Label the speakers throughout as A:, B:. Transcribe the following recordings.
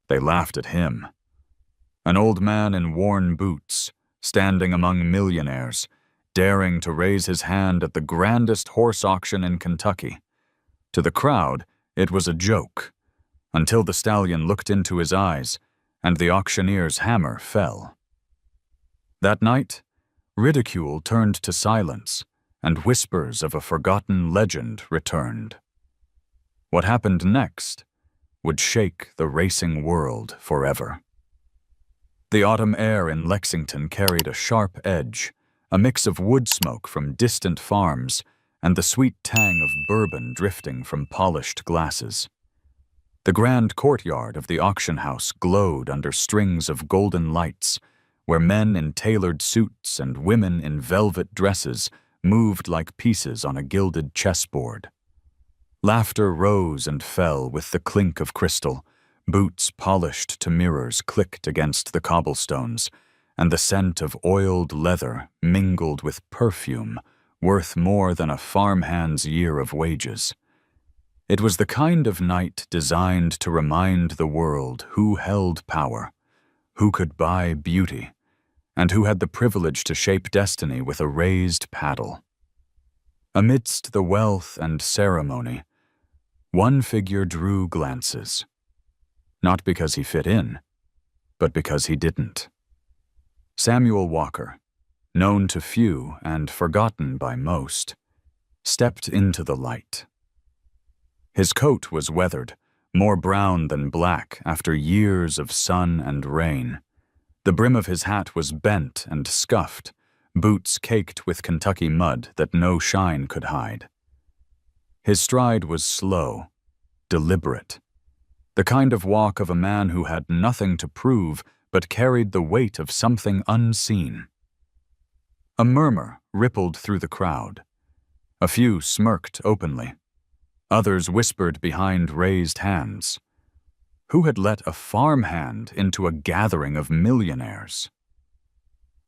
A: They laughed at him. An old man in worn boots, standing among millionaires, daring to raise his hand at the grandest horse auction in Kentucky. To the crowd, it was a joke, until the stallion looked into his eyes and the auctioneer's hammer fell. That night, ridicule turned to silence, and whispers of a forgotten legend returned. What happened next would shake the racing world forever. The autumn air in Lexington carried a sharp edge, a mix of wood smoke from distant farms and the sweet tang of bourbon drifting from polished glasses. The grand courtyard of the auction house glowed under strings of golden lights, where men in tailored suits and women in velvet dresses moved like pieces on a gilded chessboard. Laughter rose and fell with the clink of crystal, boots polished to mirrors clicked against the cobblestones, and the scent of oiled leather mingled with perfume worth more than a farmhand's year of wages. It was the kind of night designed to remind the world who held power, who could buy beauty, and who had the privilege to shape destiny with a raised paddle. Amidst the wealth and ceremony, one figure drew glances, not because he fit in, but because he didn't. Samuel Walker, known to few and forgotten by most, stepped into the light. His coat was weathered, more brown than black after years of sun and rain. The brim of his hat was bent and scuffed, boots caked with Kentucky mud that no shine could hide. His stride was slow, deliberate, the kind of walk of a man who had nothing to prove but carried the weight of something unseen. A murmur rippled through the crowd. A few smirked openly. Others whispered behind raised hands. Who had let a farmhand into a gathering of millionaires?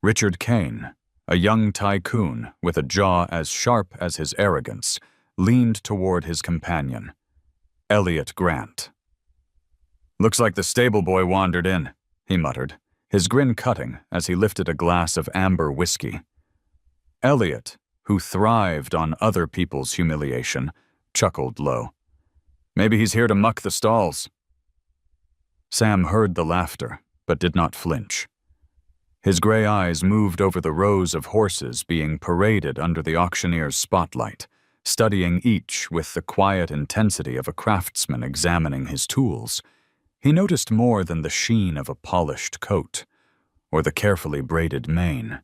A: Richard Kane, a young tycoon with a jaw as sharp as his arrogance, leaned toward his companion, Elliot Grant. "Looks like the stable boy wandered in," he muttered, his grin cutting as he lifted a glass of amber whiskey. Elliot, who thrived on other people's humiliation, chuckled low. "Maybe he's here to muck the stalls." Sam heard the laughter, but did not flinch. His gray eyes moved over the rows of horses being paraded under the auctioneer's spotlight, studying each with the quiet intensity of a craftsman examining his tools. He noticed more than the sheen of a polished coat, or the carefully braided mane.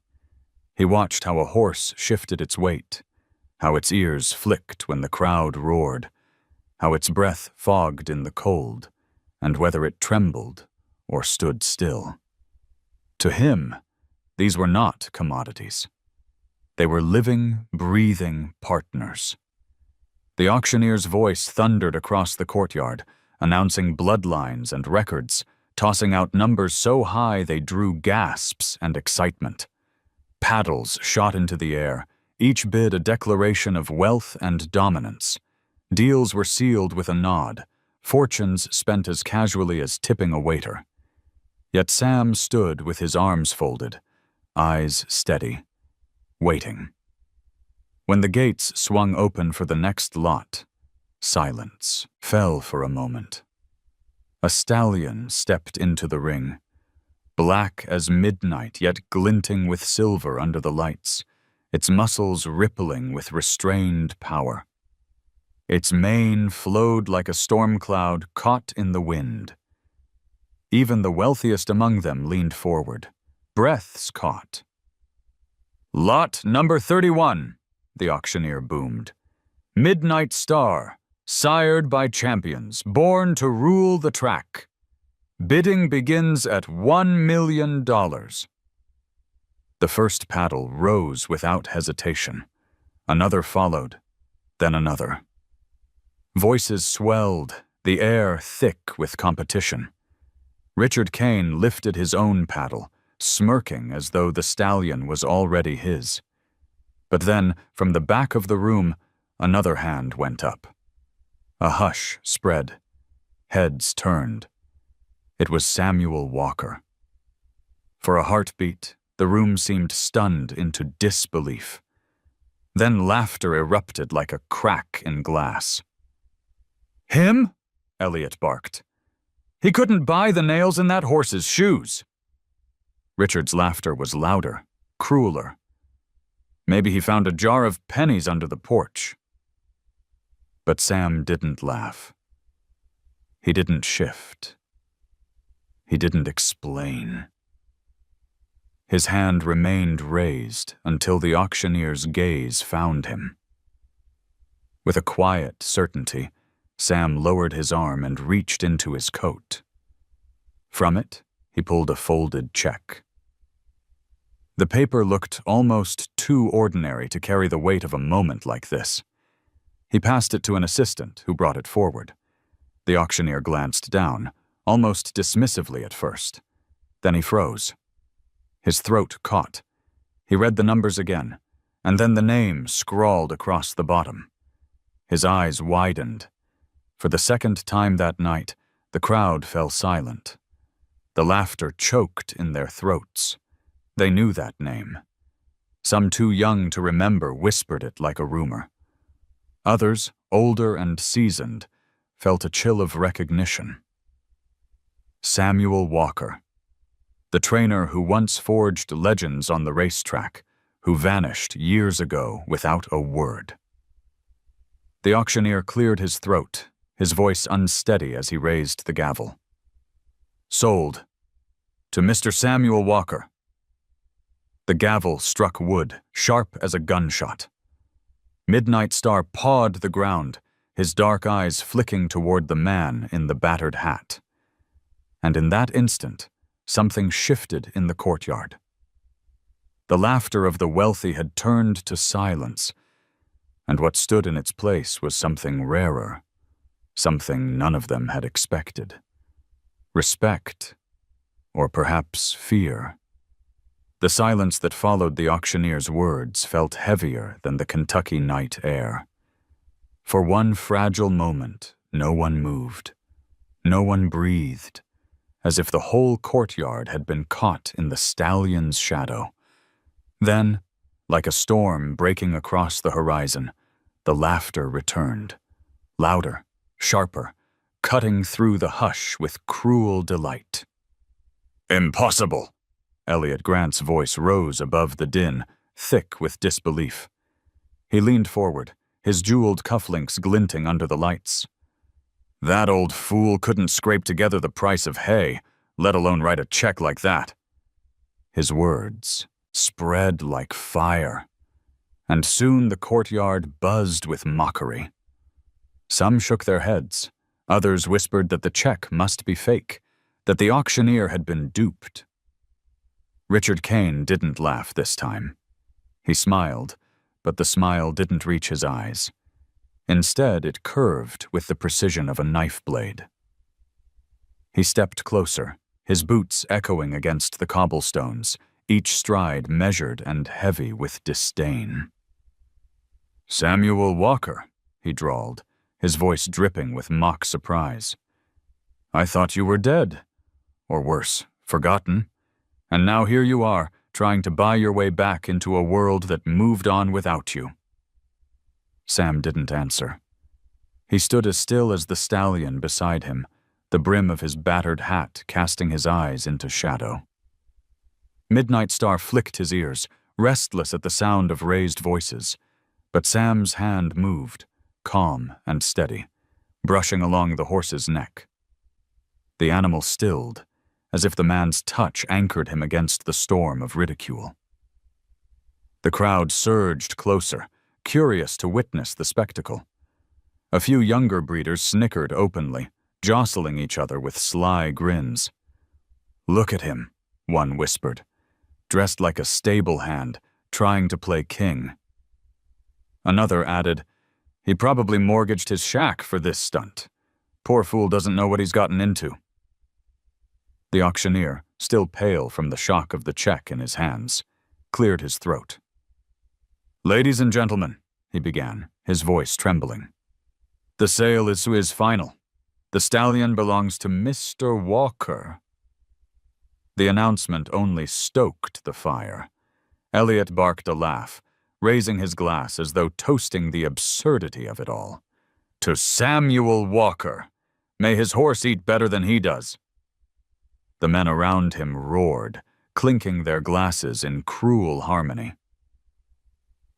A: He watched how a horse shifted its weight, how its ears flicked when the crowd roared, how its breath fogged in the cold, and whether it trembled or stood still. To him, these were not commodities. They were living, breathing partners. The auctioneer's voice thundered across the courtyard, announcing bloodlines and records, tossing out numbers so high they drew gasps and excitement. Paddles shot into the air, each bid a declaration of wealth and dominance. Deals were sealed with a nod, fortunes spent as casually as tipping a waiter. Yet Sam stood with his arms folded, eyes steady, waiting. When the gates swung open for the next lot, silence fell for a moment. A stallion stepped into the ring, black as midnight yet glinting with silver under the lights, its muscles rippling with restrained power. Its mane flowed like a storm cloud caught in the wind. Even the wealthiest among them leaned forward, breaths caught. "Lot number 31, the auctioneer boomed. "Midnight Star, sired by champions, born to rule the track. Bidding begins at $1 million. The first paddle rose without hesitation. Another followed, then another. Voices swelled, the air thick with competition. Richard Kane lifted his own paddle, smirking as though the stallion was already his. But then, from the back of the room, another hand went up. A hush spread. Heads turned. It was Samuel Walker. For a heartbeat, the room seemed stunned into disbelief. Then laughter erupted like a crack in glass. "Him?" Elliot barked. "He couldn't buy the nails in that horse's shoes." Richard's laughter was louder, crueler. Maybe he found a jar of pennies under the porch. But Sam didn't laugh. He didn't shift. He didn't explain. His hand remained raised until the auctioneer's gaze found him. With a quiet certainty, Sam lowered his arm and reached into his coat. From it, he pulled a folded check. The paper looked almost too ordinary to carry the weight of a moment like this. He passed it to an assistant who brought it forward. The auctioneer glanced down, almost dismissively at first. Then he froze. His throat caught. He read the numbers again, and then the name scrawled across the bottom. His eyes widened. For the second time that night, the crowd fell silent. The laughter choked in their throats. They knew that name. Some too young to remember whispered it like a rumor. Others, older and seasoned, felt a chill of recognition. Samuel Walker, the trainer who once forged legends on the racetrack, who vanished years ago without a word. The auctioneer cleared his throat, his voice unsteady as he raised the gavel. "Sold. To Mr. Samuel Walker." The gavel struck wood, sharp as a gunshot. Midnight Star pawed the ground, his dark eyes flicking toward the man in the battered hat. And in that instant, something shifted in the courtyard. The laughter of the wealthy had turned to silence, and what stood in its place was something rarer, something none of them had expected. Respect, or perhaps fear. The silence that followed the auctioneer's words felt heavier than the Kentucky night air. For one fragile moment, no one moved. No one breathed, as if the whole courtyard had been caught in the stallion's shadow. Then, like a storm breaking across the horizon, the laughter returned, louder, sharper, cutting through the hush with cruel delight. "Impossible!" Elliot Grant's voice rose above the din, thick with disbelief. He leaned forward, his jeweled cufflinks glinting under the lights. "That old fool couldn't scrape together the price of hay, let alone write a check like that." His words spread like fire, and soon the courtyard buzzed with mockery. Some shook their heads, others whispered that the check must be fake, that the auctioneer had been duped. Richard Kane didn't laugh this time. He smiled, but the smile didn't reach his eyes. Instead, it curved with the precision of a knife blade. He stepped closer, his boots echoing against the cobblestones, each stride measured and heavy with disdain. "Samuel Walker," he drawled, his voice dripping with mock surprise. "I thought you were dead, or worse, forgotten. And now here you are, trying to buy your way back into a world that moved on without you." Sam didn't answer. He stood as still as the stallion beside him, the brim of his battered hat casting his eyes into shadow. Midnight Star flicked his ears, restless at the sound of raised voices, but Sam's hand moved, calm and steady, brushing along the horse's neck. The animal stilled, as if the man's touch anchored him against the storm of ridicule. The crowd surged closer, curious to witness the spectacle. A few younger breeders snickered openly, jostling each other with sly grins. "Look at him," one whispered, dressed like a stable hand, trying to play king. Another added, "He probably mortgaged his shack for this stunt. Poor fool doesn't know what he's gotten into." The auctioneer, still pale from the shock of the check in his hands, cleared his throat. "Ladies and gentlemen," he began, his voice trembling. "The sale is final. The stallion belongs to Mr. Walker." The announcement only stoked the fire. Elliot barked a laugh, raising his glass as though toasting the absurdity of it all. "To Samuel Walker. May his horse eat better than he does." The men around him roared, clinking their glasses in cruel harmony.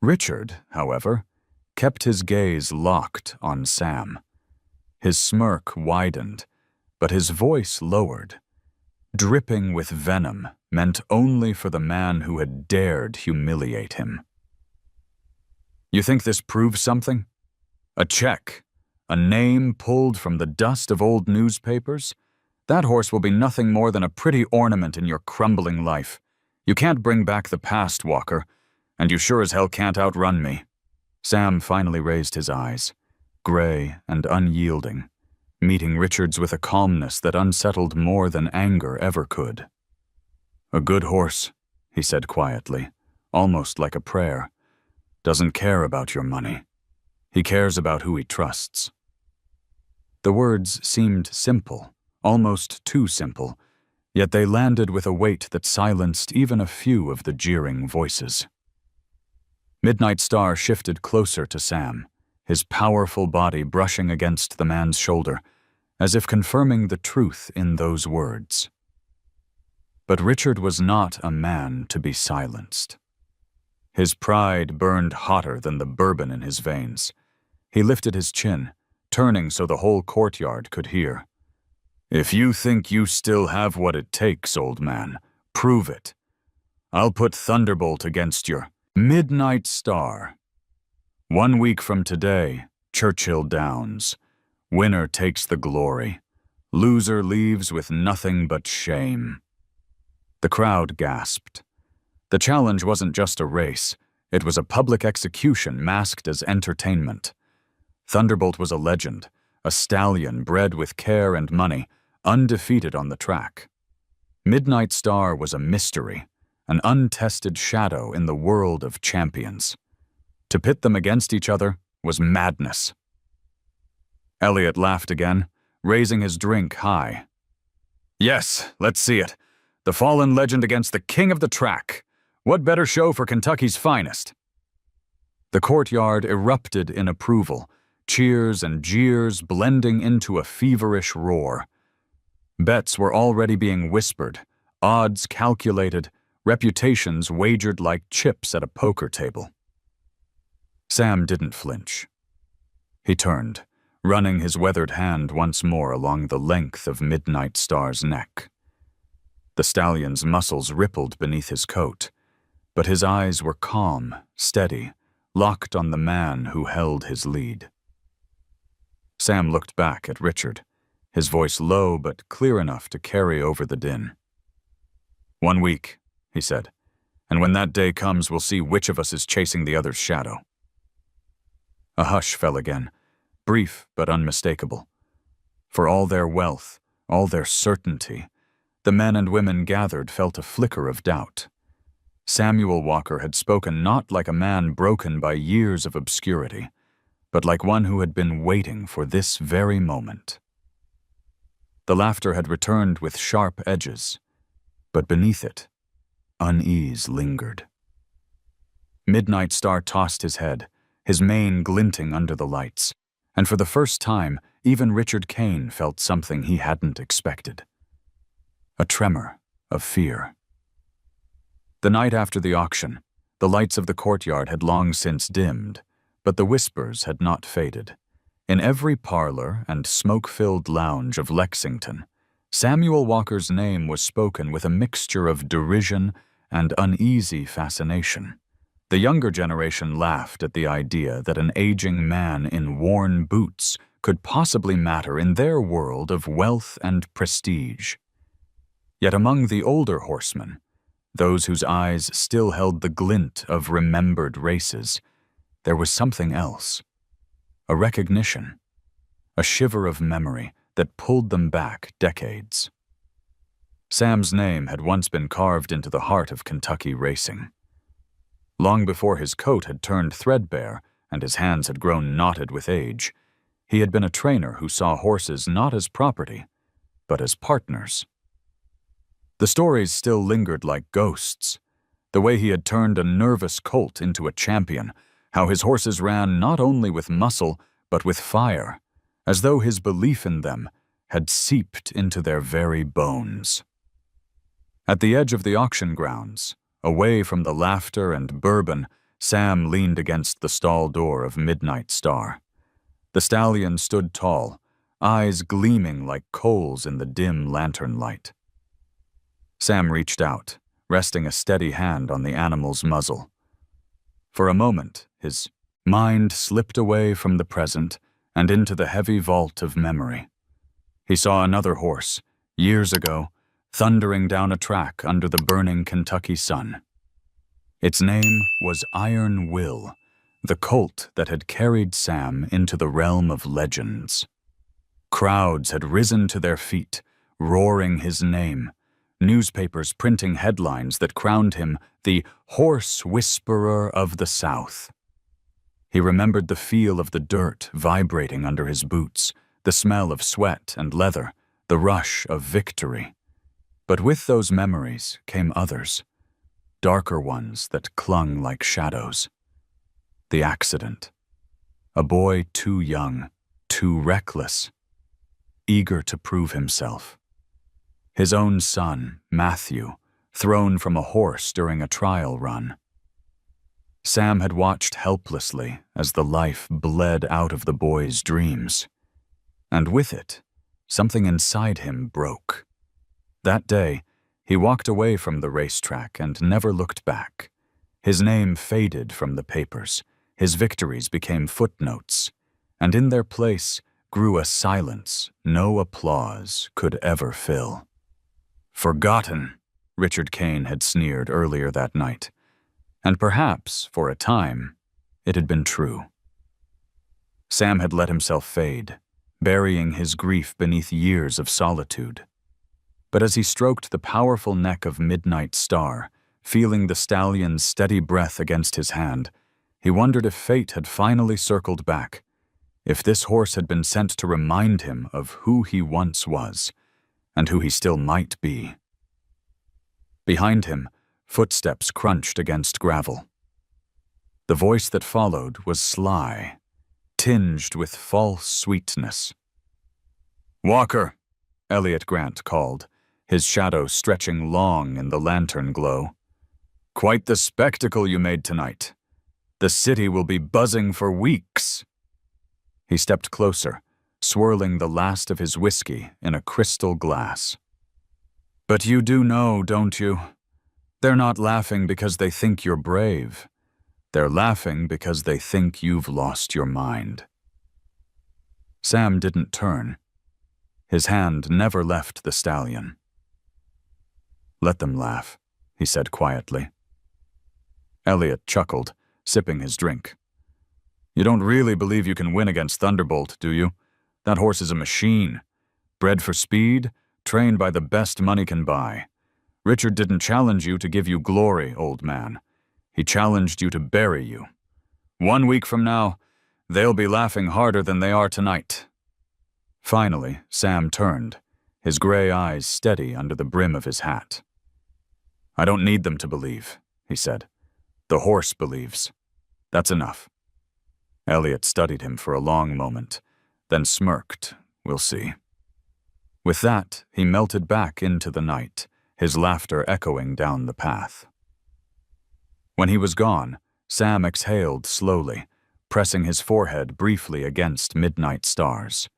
A: Richard, however, kept his gaze locked on Sam. His smirk widened, but his voice lowered, dripping with venom meant only for the man who had dared humiliate him. "You think this proves something? A check, a name pulled from the dust of old newspapers? That horse will be nothing more than a pretty ornament in your crumbling life. You can't bring back the past, Walker, and you sure as hell can't outrun me." Sam finally raised his eyes, gray and unyielding, meeting Richard's with a calmness that unsettled more than anger ever could. "A good horse," he said quietly, almost like a prayer, "doesn't care about your money. He cares about who he trusts." The words seemed simple, almost too simple, yet they landed with a weight that silenced even a few of the jeering voices. Midnight Star shifted closer to Sam, his powerful body brushing against the man's shoulder, as if confirming the truth in those words. But Richard was not a man to be silenced. His pride burned hotter than the bourbon in his veins. He lifted his chin, turning so the whole courtyard could hear. "If you think you still have what it takes, old man, prove it. I'll put Thunderbolt against your Midnight Star. 1 week from today, Churchill Downs. Winner takes the glory. Loser leaves with nothing but shame." The crowd gasped. The challenge wasn't just a race. It was a public execution masked as entertainment. Thunderbolt was a legend, a stallion bred with care and money, undefeated on the track. Midnight Star was a mystery, an untested shadow in the world of champions. To pit them against each other was madness. Elliot laughed again, raising his drink high. "Yes, let's see it. The fallen legend against the king of the track. What better show for Kentucky's finest?" The courtyard erupted in approval, cheers and jeers blending into a feverish roar. Bets were already being whispered, odds calculated, reputations wagered like chips at a poker table. Sam didn't flinch. He turned, running his weathered hand once more along the length of Midnight Star's neck. The stallion's muscles rippled beneath his coat, but his eyes were calm, steady, locked on the man who held his lead. Sam looked back at Richard, his voice low but clear enough to carry over the din. 1 week, he said, and when that day comes, we'll see which of us is chasing the other's shadow. A hush fell again, brief but unmistakable. For all their wealth, all their certainty, the men and women gathered felt a flicker of doubt. Samuel Walker had spoken not like a man broken by years of obscurity, but like one who had been waiting for this very moment. The laughter had returned with sharp edges, but beneath it, unease lingered. Midnight Star tossed his head, his mane glinting under the lights, and for the first time, even Richard Kane felt something he hadn't expected. A tremor of fear. The night after the auction, the lights of the courtyard had long since dimmed, but the whispers had not faded. In every parlor and smoke-filled lounge of Lexington, Samuel Walker's name was spoken with a mixture of derision and uneasy fascination. The younger generation laughed at the idea that an aging man in worn boots could possibly matter in their world of wealth and prestige. Yet among the older horsemen, those whose eyes still held the glint of remembered races, there was something else. A recognition, a shiver of memory that pulled them back decades. Sam's name had once been carved into the heart of Kentucky racing. Long before his coat had turned threadbare and his hands had grown knotted with age, He had been a trainer who saw horses not as property, but as partners. The stories still lingered like ghosts. The way he had turned a nervous colt into a champion, how his horses ran not only with muscle, but with fire, as though his belief in them had seeped into their very bones. At the edge of the auction grounds, away from the laughter and bourbon, Sam leaned against the stall door of Midnight Star. The stallion stood tall, eyes gleaming like coals in the dim lantern light. Sam reached out, resting a steady hand on the animal's muzzle. For a moment, his mind slipped away from the present and into the heavy vault of memory. He saw another horse, years ago, thundering down a track under the burning Kentucky sun. Its name was Iron Will, the colt that had carried Sam into the realm of legends. Crowds had risen to their feet, roaring his name, newspapers printing headlines that crowned him the Horse Whisperer of the South. He remembered the feel of the dirt vibrating under his boots, the smell of sweat and leather, the rush of victory. But with those memories came others, darker ones that clung like shadows. The accident. A boy too young, too reckless, eager to prove himself. His own son, Matthew, thrown from a horse during a trial run. Sam had watched helplessly as the life bled out of the boy's dreams. And with it, something inside him broke. That day, he walked away from the racetrack and never looked back. His name faded from the papers, his victories became footnotes, and in their place grew a silence no applause could ever fill. Forgotten, Richard Kane had sneered earlier that night, and perhaps, for a time, it had been true. Sam had let himself fade, burying his grief beneath years of solitude. But as he stroked the powerful neck of Midnight Star, feeling the stallion's steady breath against his hand, he wondered if fate had finally circled back, if this horse had been sent to remind him of who he once was, and who he still might be. Behind him, footsteps crunched against gravel. The voice that followed was sly, tinged with false sweetness. "Walker," Elliot Grant called, his shadow stretching long in the lantern glow. "Quite the spectacle you made tonight. The city will be buzzing for weeks." He stepped closer, swirling the last of his whiskey in a crystal glass. "But you do know, don't you? They're not laughing because they think you're brave. They're laughing because they think you've lost your mind." Sam didn't turn. His hand never left the stallion. "Let them laugh," he said quietly. Elliot chuckled, sipping his drink. "You don't really believe you can win against Thunderbolt, do you? That horse is a machine. Bred for speed, trained by the best money can buy. Richard didn't challenge you to give you glory, old man. He challenged you to bury you. 1 week from now, they'll be laughing harder than they are tonight." Finally, Sam turned, his gray eyes steady under the brim of his hat. "I don't need them to believe," he said. "The horse believes. That's enough." Elliot studied him for a long moment, then smirked. "We'll see." With that, he melted back into the night, his laughter echoing down the path. When he was gone, Sam exhaled slowly, pressing his forehead briefly against Midnight Star's.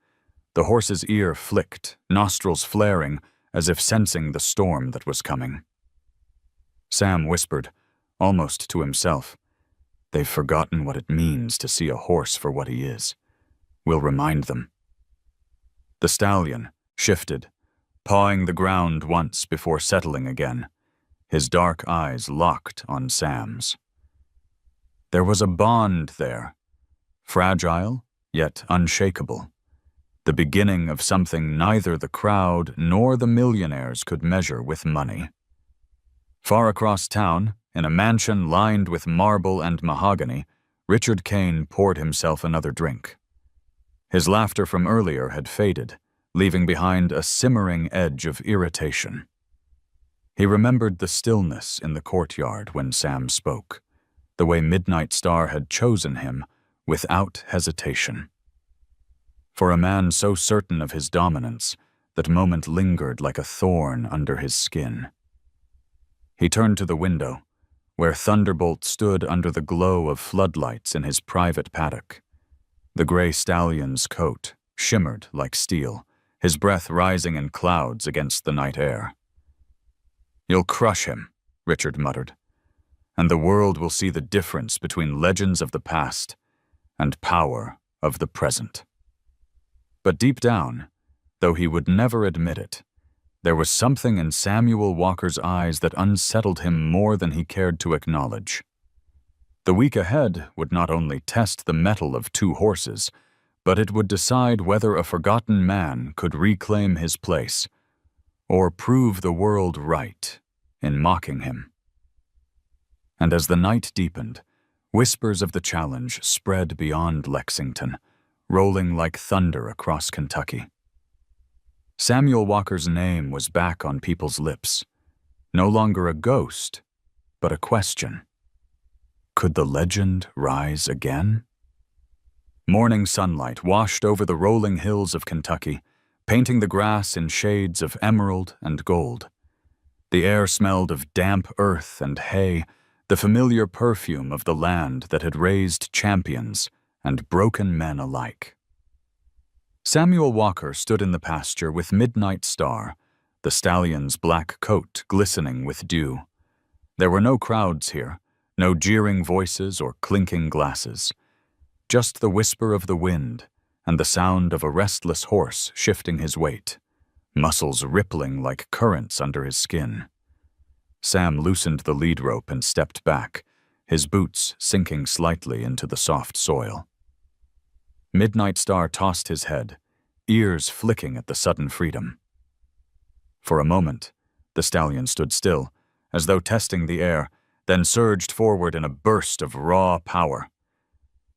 A: The horse's ear flicked, nostrils flaring, as if sensing the storm that was coming. Sam whispered, almost to himself, "They've forgotten what it means to see a horse for what he is. We'll remind them." The stallion shifted, pawing the ground once before settling again, his dark eyes locked on Sam's. There was a bond there, fragile yet unshakable, the beginning of something neither the crowd nor the millionaires could measure with money. Far across town, in a mansion lined with marble and mahogany, Richard Kane poured himself another drink. His laughter from earlier had faded, leaving behind a simmering edge of irritation. He remembered the stillness in the courtyard when Sam spoke, the way Midnight Star had chosen him without hesitation. For a man so certain of his dominance, that moment lingered like a thorn under his skin. He turned to the window, where Thunderbolt stood under the glow of floodlights in his private paddock. The gray stallion's coat shimmered like steel, his breath rising in clouds against the night air. "You'll crush him," Richard muttered, "and the world will see the difference between legends of the past and power of the present." But deep down, though he would never admit it, there was something in Samuel Walker's eyes that unsettled him more than he cared to acknowledge. The week ahead would not only test the mettle of two horses, but it would decide whether a forgotten man could reclaim his place, or prove the world right in mocking him. And as the night deepened, whispers of the challenge spread beyond Lexington, rolling like thunder across Kentucky. Samuel Walker's name was back on people's lips, no longer a ghost, but a question. Could the legend rise again? Morning sunlight washed over the rolling hills of Kentucky, painting the grass in shades of emerald and gold. The air smelled of damp earth and hay, the familiar perfume of the land that had raised champions and broken men alike. Samuel Walker stood in the pasture with Midnight Star, the stallion's black coat glistening with dew. There were no crowds here, no jeering voices or clinking glasses, just the whisper of the wind and the sound of a restless horse shifting his weight, muscles rippling like currents under his skin. Sam loosened the lead rope and stepped back, his boots sinking slightly into the soft soil. Midnight Star tossed his head, ears flicking at the sudden freedom. For a moment, the stallion stood still, as though testing the air, then surged forward in a burst of raw power.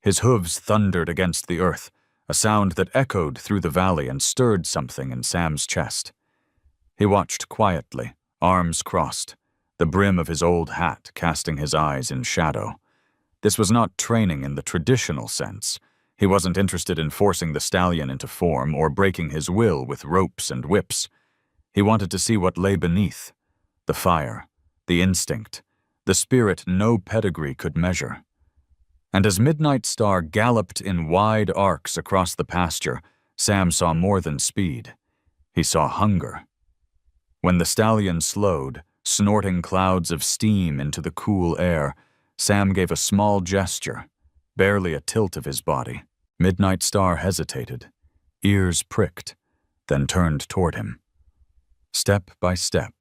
A: His hooves thundered against the earth, a sound that echoed through the valley and stirred something in Sam's chest. He watched quietly, arms crossed, the brim of his old hat casting his eyes in shadow. This was not training in the traditional sense. He wasn't interested in forcing the stallion into form or breaking his will with ropes and whips. He wanted to see what lay beneath, the fire, the instinct, the spirit no pedigree could measure. And as Midnight Star galloped in wide arcs across the pasture, Sam saw more than speed. He saw hunger. When the stallion slowed, snorting clouds of steam into the cool air, Sam gave a small gesture, barely a tilt of his body. Midnight Star hesitated, ears pricked, then turned toward him. Step by step,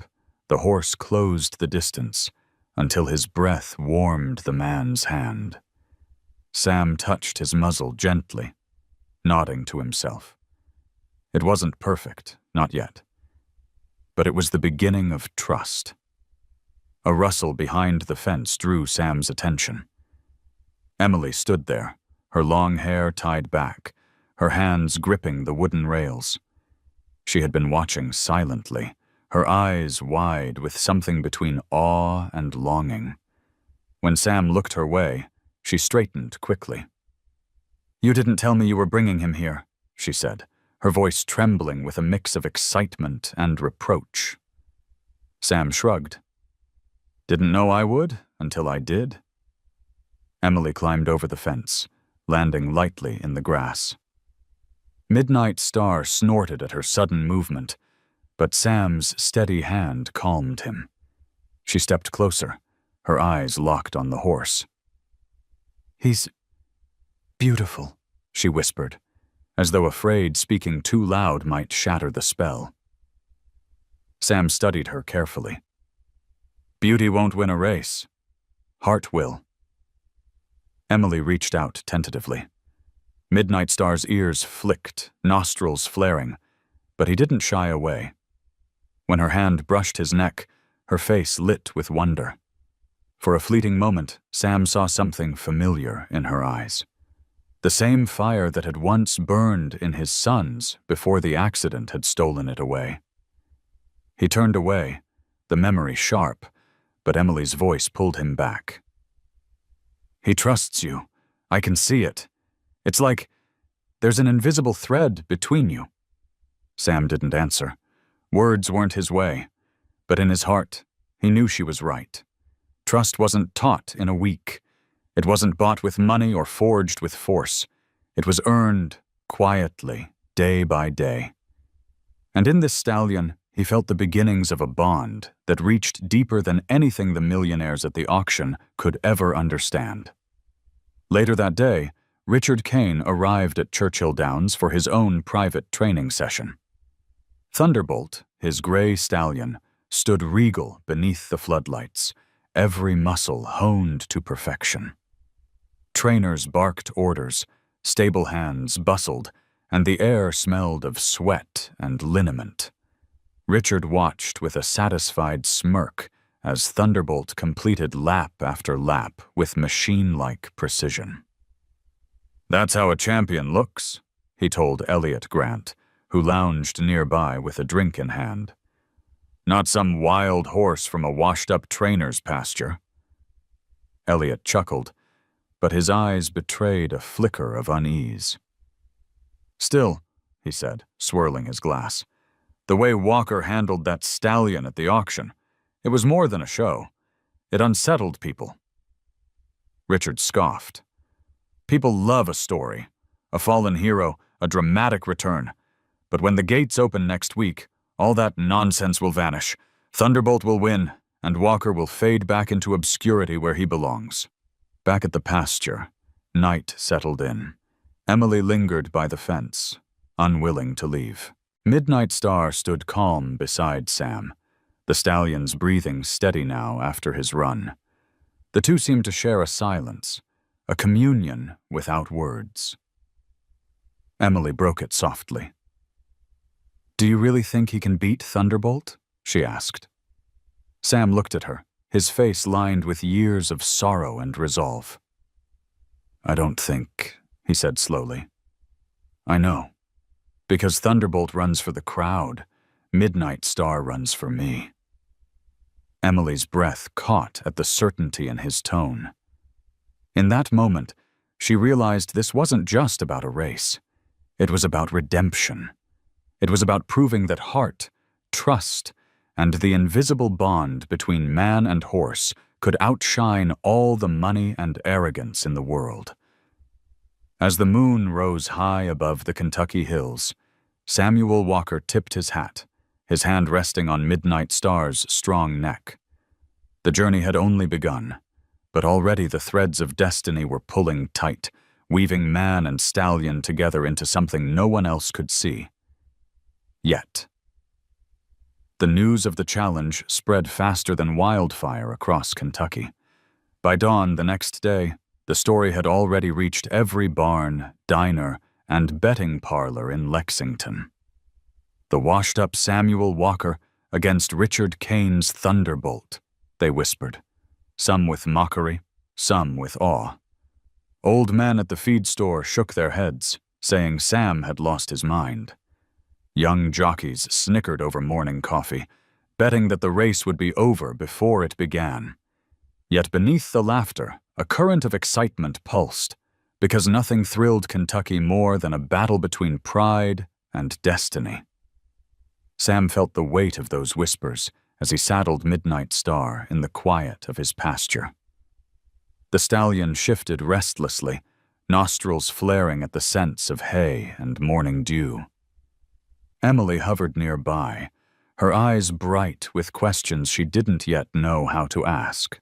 A: the horse closed the distance until his breath warmed the man's hand. Sam touched his muzzle gently, nodding to himself. It wasn't perfect, not yet. But it was the beginning of trust. A rustle behind the fence drew Sam's attention. Emily stood there, her long hair tied back, her hands gripping the wooden rails. She had been watching silently, her eyes wide with something between awe and longing. When Sam looked her way, she straightened quickly. "You didn't tell me you were bringing him here," she said, her voice trembling with a mix of excitement and reproach. Sam shrugged. "Didn't know I would until I did." Emily climbed over the fence, landing lightly in the grass. Midnight Star snorted at her sudden movement, but Sam's steady hand calmed him. She stepped closer, her eyes locked on the horse. "He's beautiful," she whispered, as though afraid speaking too loud might shatter the spell. Sam studied her carefully. "Beauty won't win a race. Heart will." Emily reached out tentatively. Midnight Star's ears flicked, nostrils flaring, but he didn't shy away. When her hand brushed his neck, her face lit with wonder. For a fleeting moment, Sam saw something familiar in her eyes. The same fire that had once burned in his son's before the accident had stolen it away. He turned away, the memory sharp, but Emily's voice pulled him back. He trusts you. I can see it. It's like there's an invisible thread between you. Sam didn't answer. Words weren't his way, but in his heart, he knew she was right. Trust wasn't taught in a week. It wasn't bought with money or forged with force. It was earned quietly, day by day. And in this stallion, he felt the beginnings of a bond that reached deeper than anything the millionaires at the auction could ever understand. Later that day, Richard Kane arrived at Churchill Downs for his own private training session. Thunderbolt, his gray stallion, stood regal beneath the floodlights, every muscle honed to perfection. Trainers barked orders, stable hands bustled, and the air smelled of sweat and liniment. Richard watched with a satisfied smirk as Thunderbolt completed lap after lap with machine-like precision. "That's how a champion looks," he told Elliot Grant, who lounged nearby with a drink in hand. "Not some wild horse from a washed-up trainer's pasture." Elliot chuckled, but his eyes betrayed a flicker of unease. "Still," he said, swirling his glass, "the way Walker handled that stallion at the auction, it was more than a show. It unsettled people." Richard scoffed. "People love a story, a fallen hero, a dramatic return. But when the gates open next week, all that nonsense will vanish. Thunderbolt will win, and Walker will fade back into obscurity where he belongs." Back at the pasture, night settled in. Emily lingered by the fence, unwilling to leave. Midnight Star stood calm beside Sam, the stallion's breathing steady now after his run. The two seemed to share a silence, a communion without words. Emily broke it softly. "Do you really think he can beat Thunderbolt?" she asked. Sam looked at her, his face lined with years of sorrow and resolve. "I don't think," he said slowly. "I know. Because Thunderbolt runs for the crowd, Midnight Star runs for me." Emily's breath caught at the certainty in his tone. In that moment, she realized this wasn't just about a race. It was about redemption. It was about proving that heart, trust, and the invisible bond between man and horse could outshine all the money and arrogance in the world. As the moon rose high above the Kentucky hills, Samuel Walker tipped his hat, his hand resting on Midnight Star's strong neck. The journey had only begun, but already the threads of destiny were pulling tight, weaving man and stallion together into something no one else could see. Yet. The news of the challenge spread faster than wildfire across Kentucky. By dawn the next day, the story had already reached every barn, diner, and betting parlor in Lexington. "The washed-up Samuel Walker against Richard Kane's Thunderbolt," they whispered, some with mockery, some with awe. Old men at the feed store shook their heads, saying Sam had lost his mind. Young jockeys snickered over morning coffee, betting that the race would be over before it began. Yet beneath the laughter, a current of excitement pulsed, because nothing thrilled Kentucky more than a battle between pride and destiny. Sam felt the weight of those whispers as he saddled Midnight Star in the quiet of his pasture. The stallion shifted restlessly, nostrils flaring at the scents of hay and morning dew. Emily hovered nearby, her eyes bright with questions she didn't yet know how to ask.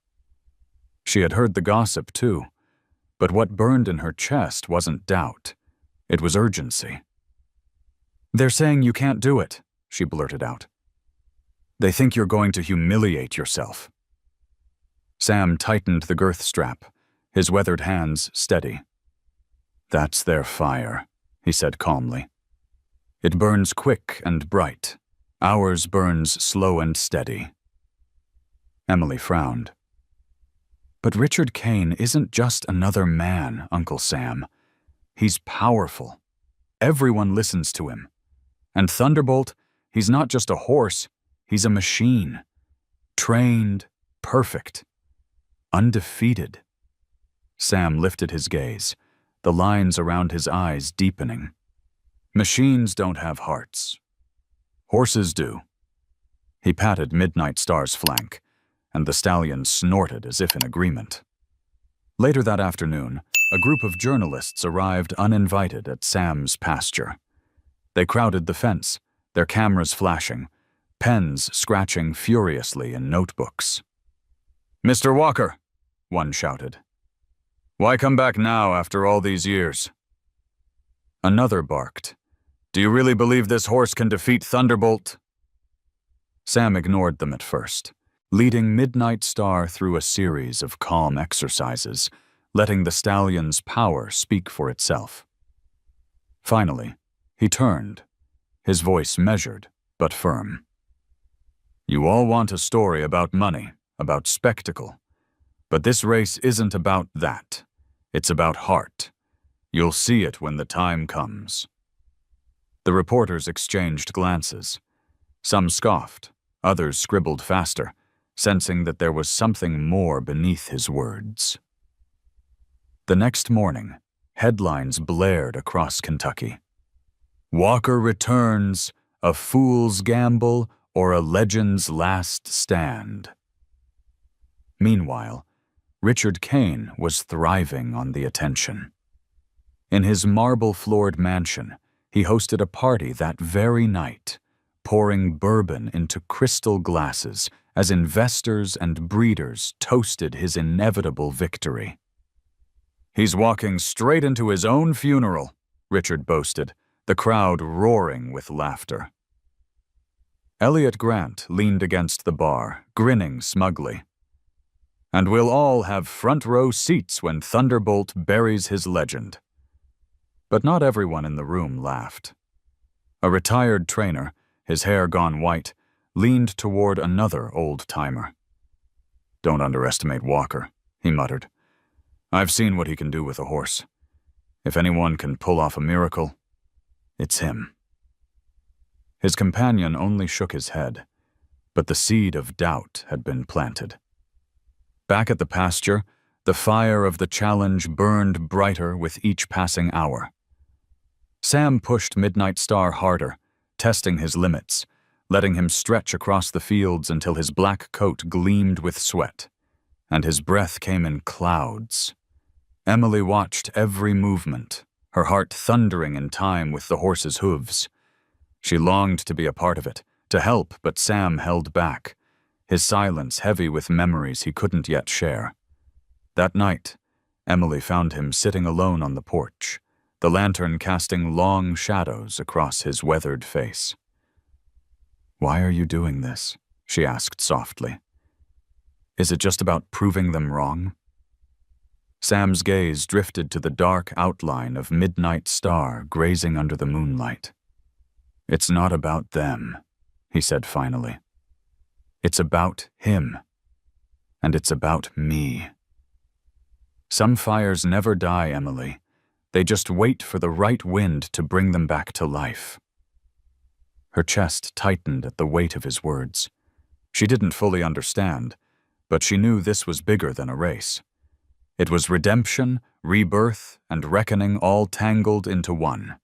A: She had heard the gossip, too, but what burned in her chest wasn't doubt. It was urgency. "They're saying you can't do it," she blurted out. "They think you're going to humiliate yourself." Sam tightened the girth strap, his weathered hands steady. "That's their fire," he said calmly. "It burns quick and bright. Ours burns slow and steady." Emily frowned. "But Richard Kane isn't just another man, Uncle Sam. He's powerful. Everyone listens to him. And Thunderbolt, he's not just a horse, he's a machine. Trained, perfect, undefeated. Sam lifted his gaze, the lines around his eyes deepening. Machines don't have hearts. Horses do. He patted Midnight Star's flank, and the stallion snorted as if in agreement. Later that afternoon, a group of journalists arrived uninvited at Sam's pasture. They crowded the fence, their cameras flashing, pens scratching furiously in notebooks. "Mr. Walker," one shouted. "Why come back now after all these years?" Another barked. "Do you really believe this horse can defeat Thunderbolt?" Sam ignored them at first, leading Midnight Star through a series of calm exercises, letting the stallion's power speak for itself. Finally, he turned, his voice measured but firm. "You all want a story about money, about spectacle. But this race isn't about that. It's about heart. You'll see it when the time comes." The reporters exchanged glances. Some scoffed, others scribbled faster, sensing that there was something more beneath his words. The next morning, headlines blared across Kentucky. "Walker returns, a fool's gamble, or a legend's last stand." Meanwhile, Richard Kane was thriving on the attention. In his marble-floored mansion, he hosted a party that very night, pouring bourbon into crystal glasses as investors and breeders toasted his inevitable victory. "He's walking straight into his own funeral," Richard boasted, the crowd roaring with laughter. Elliot Grant leaned against the bar, grinning smugly. "And we'll all have front-row seats when Thunderbolt buries his legend." But not everyone in the room laughed. A retired trainer, his hair gone white, leaned toward another old-timer. "Don't underestimate Walker," he muttered. "I've seen what he can do with a horse. If anyone can pull off a miracle, it's him." His companion only shook his head, but the seed of doubt had been planted. Back at the pasture, the fire of the challenge burned brighter with each passing hour. Sam pushed Midnight Star harder, testing his limits, letting him stretch across the fields until his black coat gleamed with sweat, and his breath came in clouds. Emily watched every movement, her heart thundering in time with the horse's hooves. She longed to be a part of it, to help, but Sam held back, his silence heavy with memories he couldn't yet share. That night, Emily found him sitting alone on the porch, the lantern casting long shadows across his weathered face. "Why are you doing this?" she asked softly. "Is it just about proving them wrong?" Sam's gaze drifted to the dark outline of Midnight Star grazing under the moonlight. "It's not about them," he said finally. "It's about him. And it's about me. Some fires never die, Emily. They just wait for the right wind to bring them back to life." Her chest tightened at the weight of his words. She didn't fully understand, but she knew this was bigger than a race. It was redemption, rebirth, and reckoning all tangled into one.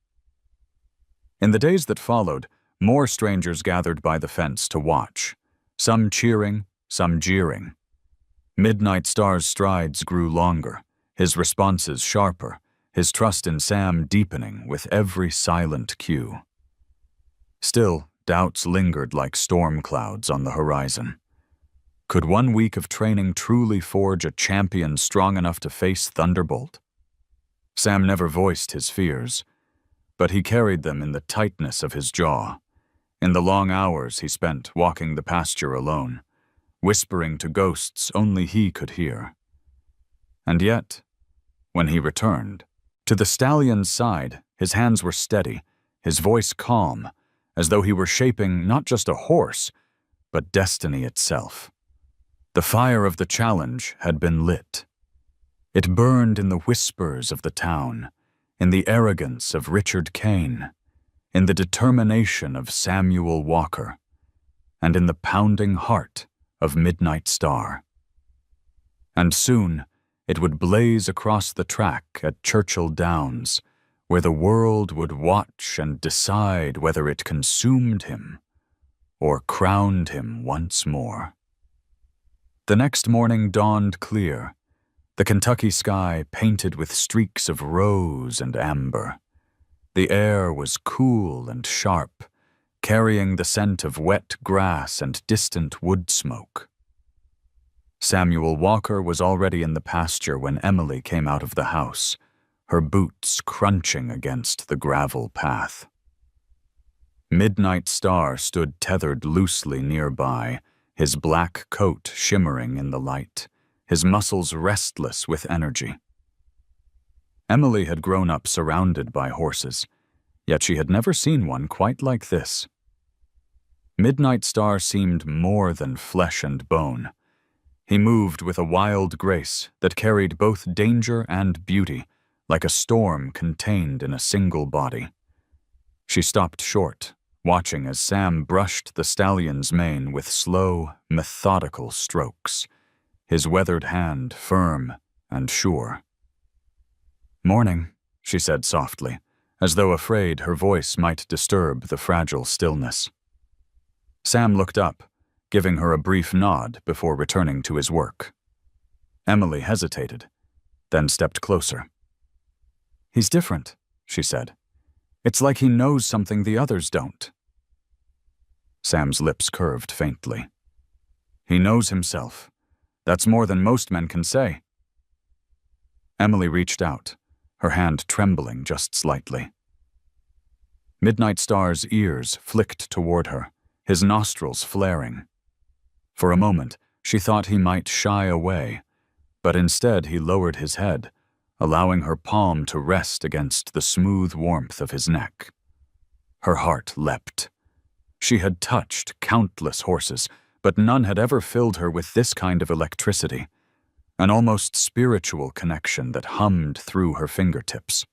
A: In the days that followed, more strangers gathered by the fence to watch, some cheering, some jeering. Midnight Star's strides grew longer, his responses sharper, his trust in Sam deepening with every silent cue. Still, doubts lingered like storm clouds on the horizon. Could 1 week of training truly forge a champion strong enough to face Thunderbolt? Sam never voiced his fears, but he carried them in the tightness of his jaw, in the long hours he spent walking the pasture alone, whispering to ghosts only he could hear. And yet, when he returned, to the stallion's side, his hands were steady, his voice calm, as though he were shaping not just a horse, but destiny itself. The fire of the challenge had been lit. It burned in the whispers of the town, in the arrogance of Richard Kane, in the determination of Samuel Walker, and in the pounding heart of Midnight Star. And soon it would blaze across the track at Churchill Downs, where the world would watch and decide whether it consumed him or crowned him once more. The next morning dawned clear, the Kentucky sky painted with streaks of rose and amber. The air was cool and sharp, carrying the scent of wet grass and distant wood smoke. Samuel Walker was already in the pasture when Emily came out of the house, her boots crunching against the gravel path. Midnight Star stood tethered loosely nearby, his black coat shimmering in the light, his muscles restless with energy. Emily had grown up surrounded by horses, yet she had never seen one quite like this. Midnight Star seemed more than flesh and bone. He moved with a wild grace that carried both danger and beauty, like a storm contained in a single body. She stopped short, watching as Sam brushed the stallion's mane with slow, methodical strokes, his weathered hand firm and sure. "Morning," she said softly, as though afraid her voice might disturb the fragile stillness. Sam looked up, giving her a brief nod before returning to his work. Emily hesitated, then stepped closer. "He's different," she said. "It's like he knows something the others don't." Sam's lips curved faintly. "He knows himself. That's more than most men can say." Emily reached out, her hand trembling just slightly. Midnight Star's ears flicked toward her, his nostrils flaring. For a moment, she thought he might shy away, but instead he lowered his head, allowing her palm to rest against the smooth warmth of his neck. Her heart leapt. She had touched countless horses, but none had ever filled her with this kind of electricity, an almost spiritual connection that hummed through her fingertips.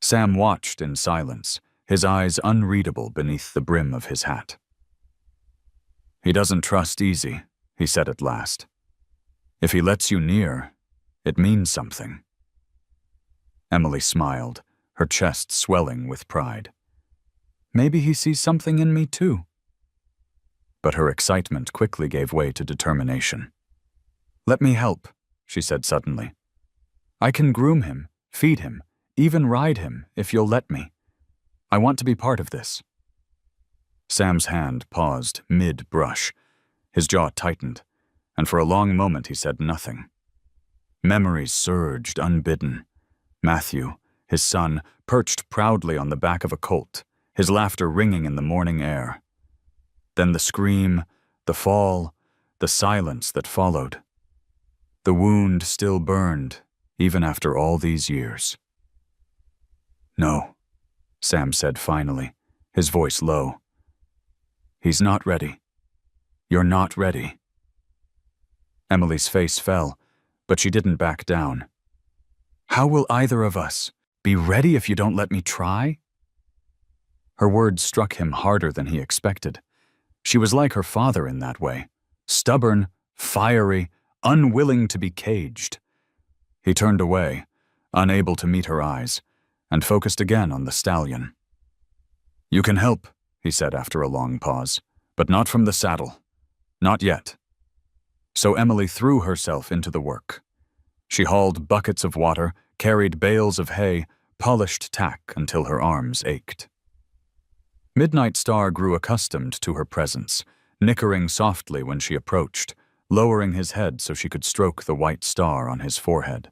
A: Sam watched in silence, his eyes unreadable beneath the brim of his hat. "He doesn't trust easy," he said at last. "If he lets you near, it means something." Emily smiled, her chest swelling with pride. "Maybe he sees something in me too." But her excitement quickly gave way to determination. "Let me help," she said suddenly. "I can groom him, feed him, even ride him if you'll let me. I want to be part of this." Sam's hand paused mid-brush. His jaw tightened, and for a long moment he said nothing. Memories surged unbidden. Matthew, his son, perched proudly on the back of a colt, his laughter ringing in the morning air. Then the scream, the fall, the silence that followed. The wound still burned, even after all these years. "No," Sam said finally, his voice low. "He's not ready. You're not ready." Emily's face fell, but she didn't back down. "How will either of us be ready if you don't let me try?" Her words struck him harder than he expected. She was like her father in that way, stubborn, fiery, unwilling to be caged. He turned away, unable to meet her eyes, and focused again on the stallion. "You can help," he said after a long pause, "but not from the saddle. Not yet." So Emily threw herself into the work. She hauled buckets of water, carried bales of hay, polished tack until her arms ached. Midnight Star grew accustomed to her presence, nickering softly when she approached, lowering his head so she could stroke the white star on his forehead.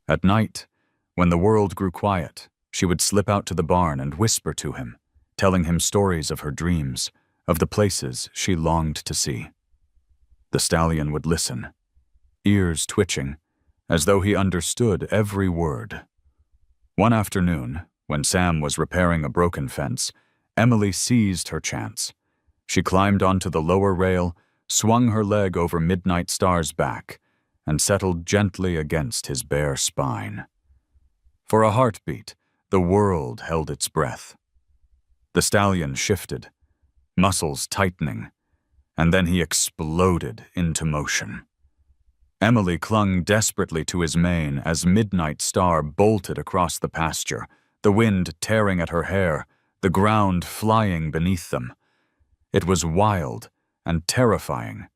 A: At night, when the world grew quiet, she would slip out to the barn and whisper to him, telling him stories of her dreams, of the places she longed to see. The stallion would listen, ears twitching, as though he understood every word. One afternoon, when Sam was repairing a broken fence, Emily seized her chance. She climbed onto the lower rail, swung her leg over Midnight Star's back, and settled gently against his bare spine. For a heartbeat, the world held its breath. The stallion shifted, muscles tightening, and then he exploded into motion. Emily clung desperately to his mane as Midnight Star bolted across the pasture, the wind tearing at her hair, the ground flying beneath them. It was wild and terrifying,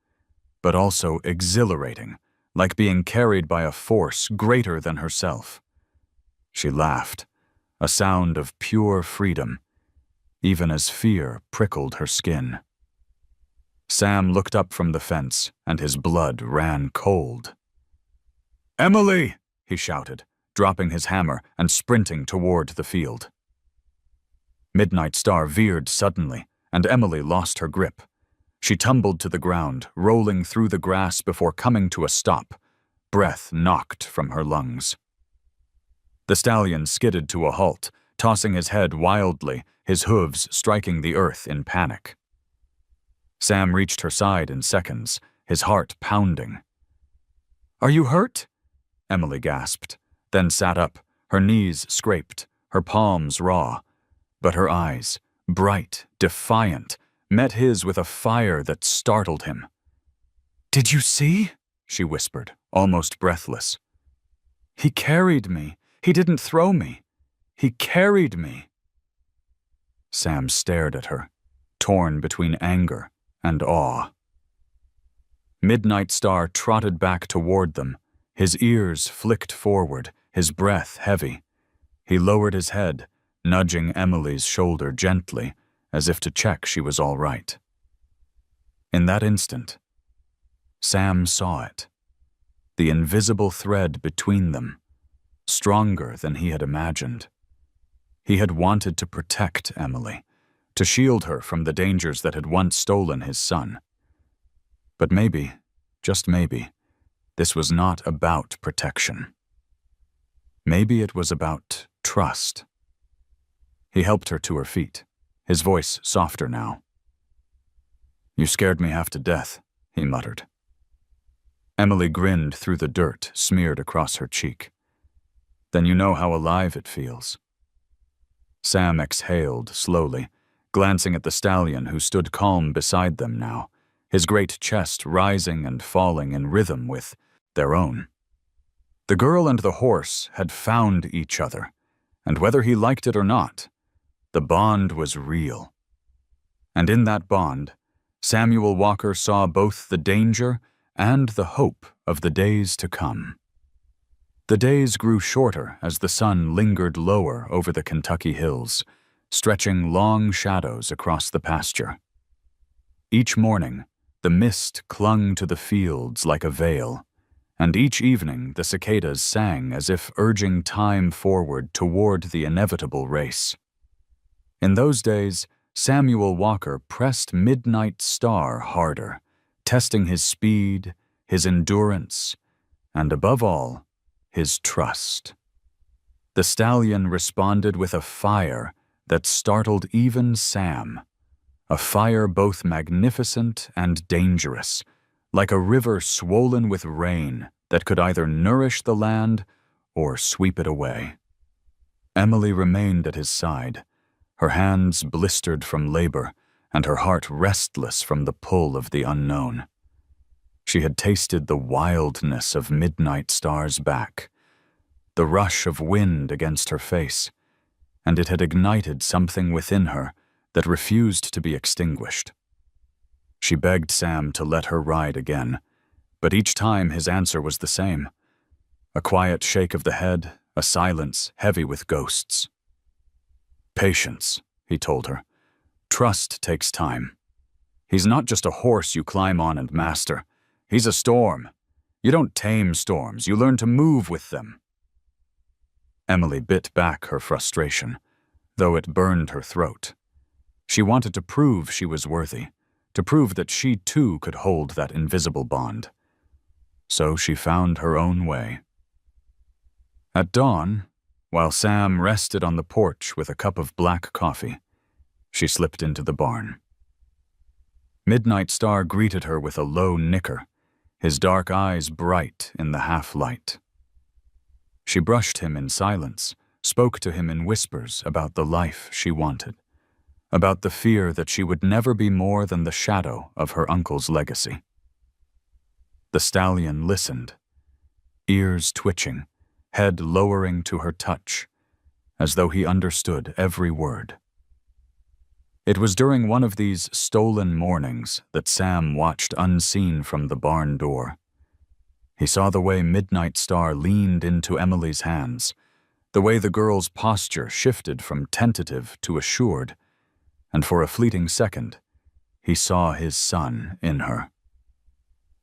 A: but also exhilarating, like being carried by a force greater than herself. She laughed, a sound of pure freedom, even as fear prickled her skin. Sam looked up from the fence, and his blood ran cold. "Emily!" he shouted, dropping his hammer and sprinting toward the field. Midnight Star veered suddenly, and Emily lost her grip. She tumbled to the ground, rolling through the grass before coming to a stop, breath knocked from her lungs. The stallion skidded to a halt, tossing his head wildly, his hooves striking the earth in panic. Sam reached her side in seconds, his heart pounding. "Are you hurt?" Emily gasped, then sat up, her knees scraped, her palms raw, but her eyes, bright, defiant, met his with a fire that startled him. "Did you see?" she whispered, almost breathless. "He carried me. He didn't throw me. He carried me." Sam stared at her, torn between anger and awe. Midnight Star trotted back toward them, his ears flicked forward, his breath heavy. He lowered his head, nudging Emily's shoulder gently, as if to check she was all right. In that instant, Sam saw it. The invisible thread between them, stronger than he had imagined. He had wanted to protect Emily, to shield her from the dangers that had once stolen his son. But maybe, just maybe, this was not about protection. Maybe it was about trust. He helped her to her feet, his voice softer now. "You scared me half to death," he muttered. Emily grinned through the dirt smeared across her cheek. "Then you know how alive it feels." Sam exhaled slowly, glancing at the stallion who stood calm beside them now, his great chest rising and falling in rhythm with their own. The girl and the horse had found each other, and whether he liked it or not, the bond was real. And in that bond, Samuel Walker saw both the danger and the hope of the days to come. The days grew shorter as the sun lingered lower over the Kentucky hills, stretching long shadows across the pasture. Each morning, the mist clung to the fields like a veil, and each evening the cicadas sang as if urging time forward toward the inevitable race. In those days, Samuel Walker pressed Midnight Star harder, testing his speed, his endurance, and above all, his trust. The stallion responded with a fire that startled even Sam, a fire both magnificent and dangerous, like a river swollen with rain that could either nourish the land or sweep it away. Emily remained at his side, her hands blistered from labor and her heart restless from the pull of the unknown. She had tasted the wildness of Midnight Star's back, the rush of wind against her face, and it had ignited something within her that refused to be extinguished. She begged Sam to let her ride again, but each time his answer was the same. A quiet shake of the head, a silence heavy with ghosts. "Patience," he told her. "Trust takes time. He's not just a horse you climb on and master. He's a storm. You don't tame storms, you learn to move with them." Emily bit back her frustration, though it burned her throat. She wanted to prove she was worthy, to prove that she too could hold that invisible bond. So she found her own way. At dawn, while Sam rested on the porch with a cup of black coffee, she slipped into the barn. Midnight Star greeted her with a low nicker, his dark eyes bright in the half-light. She brushed him in silence, spoke to him in whispers about the life she wanted, about the fear that she would never be more than the shadow of her uncle's legacy. The stallion listened, ears twitching, head lowering to her touch, as though he understood every word. It was during one of these stolen mornings that Sam watched unseen from the barn door. He saw the way Midnight Star leaned into Emily's hands, the way the girl's posture shifted from tentative to assured, and for a fleeting second, he saw his son in her.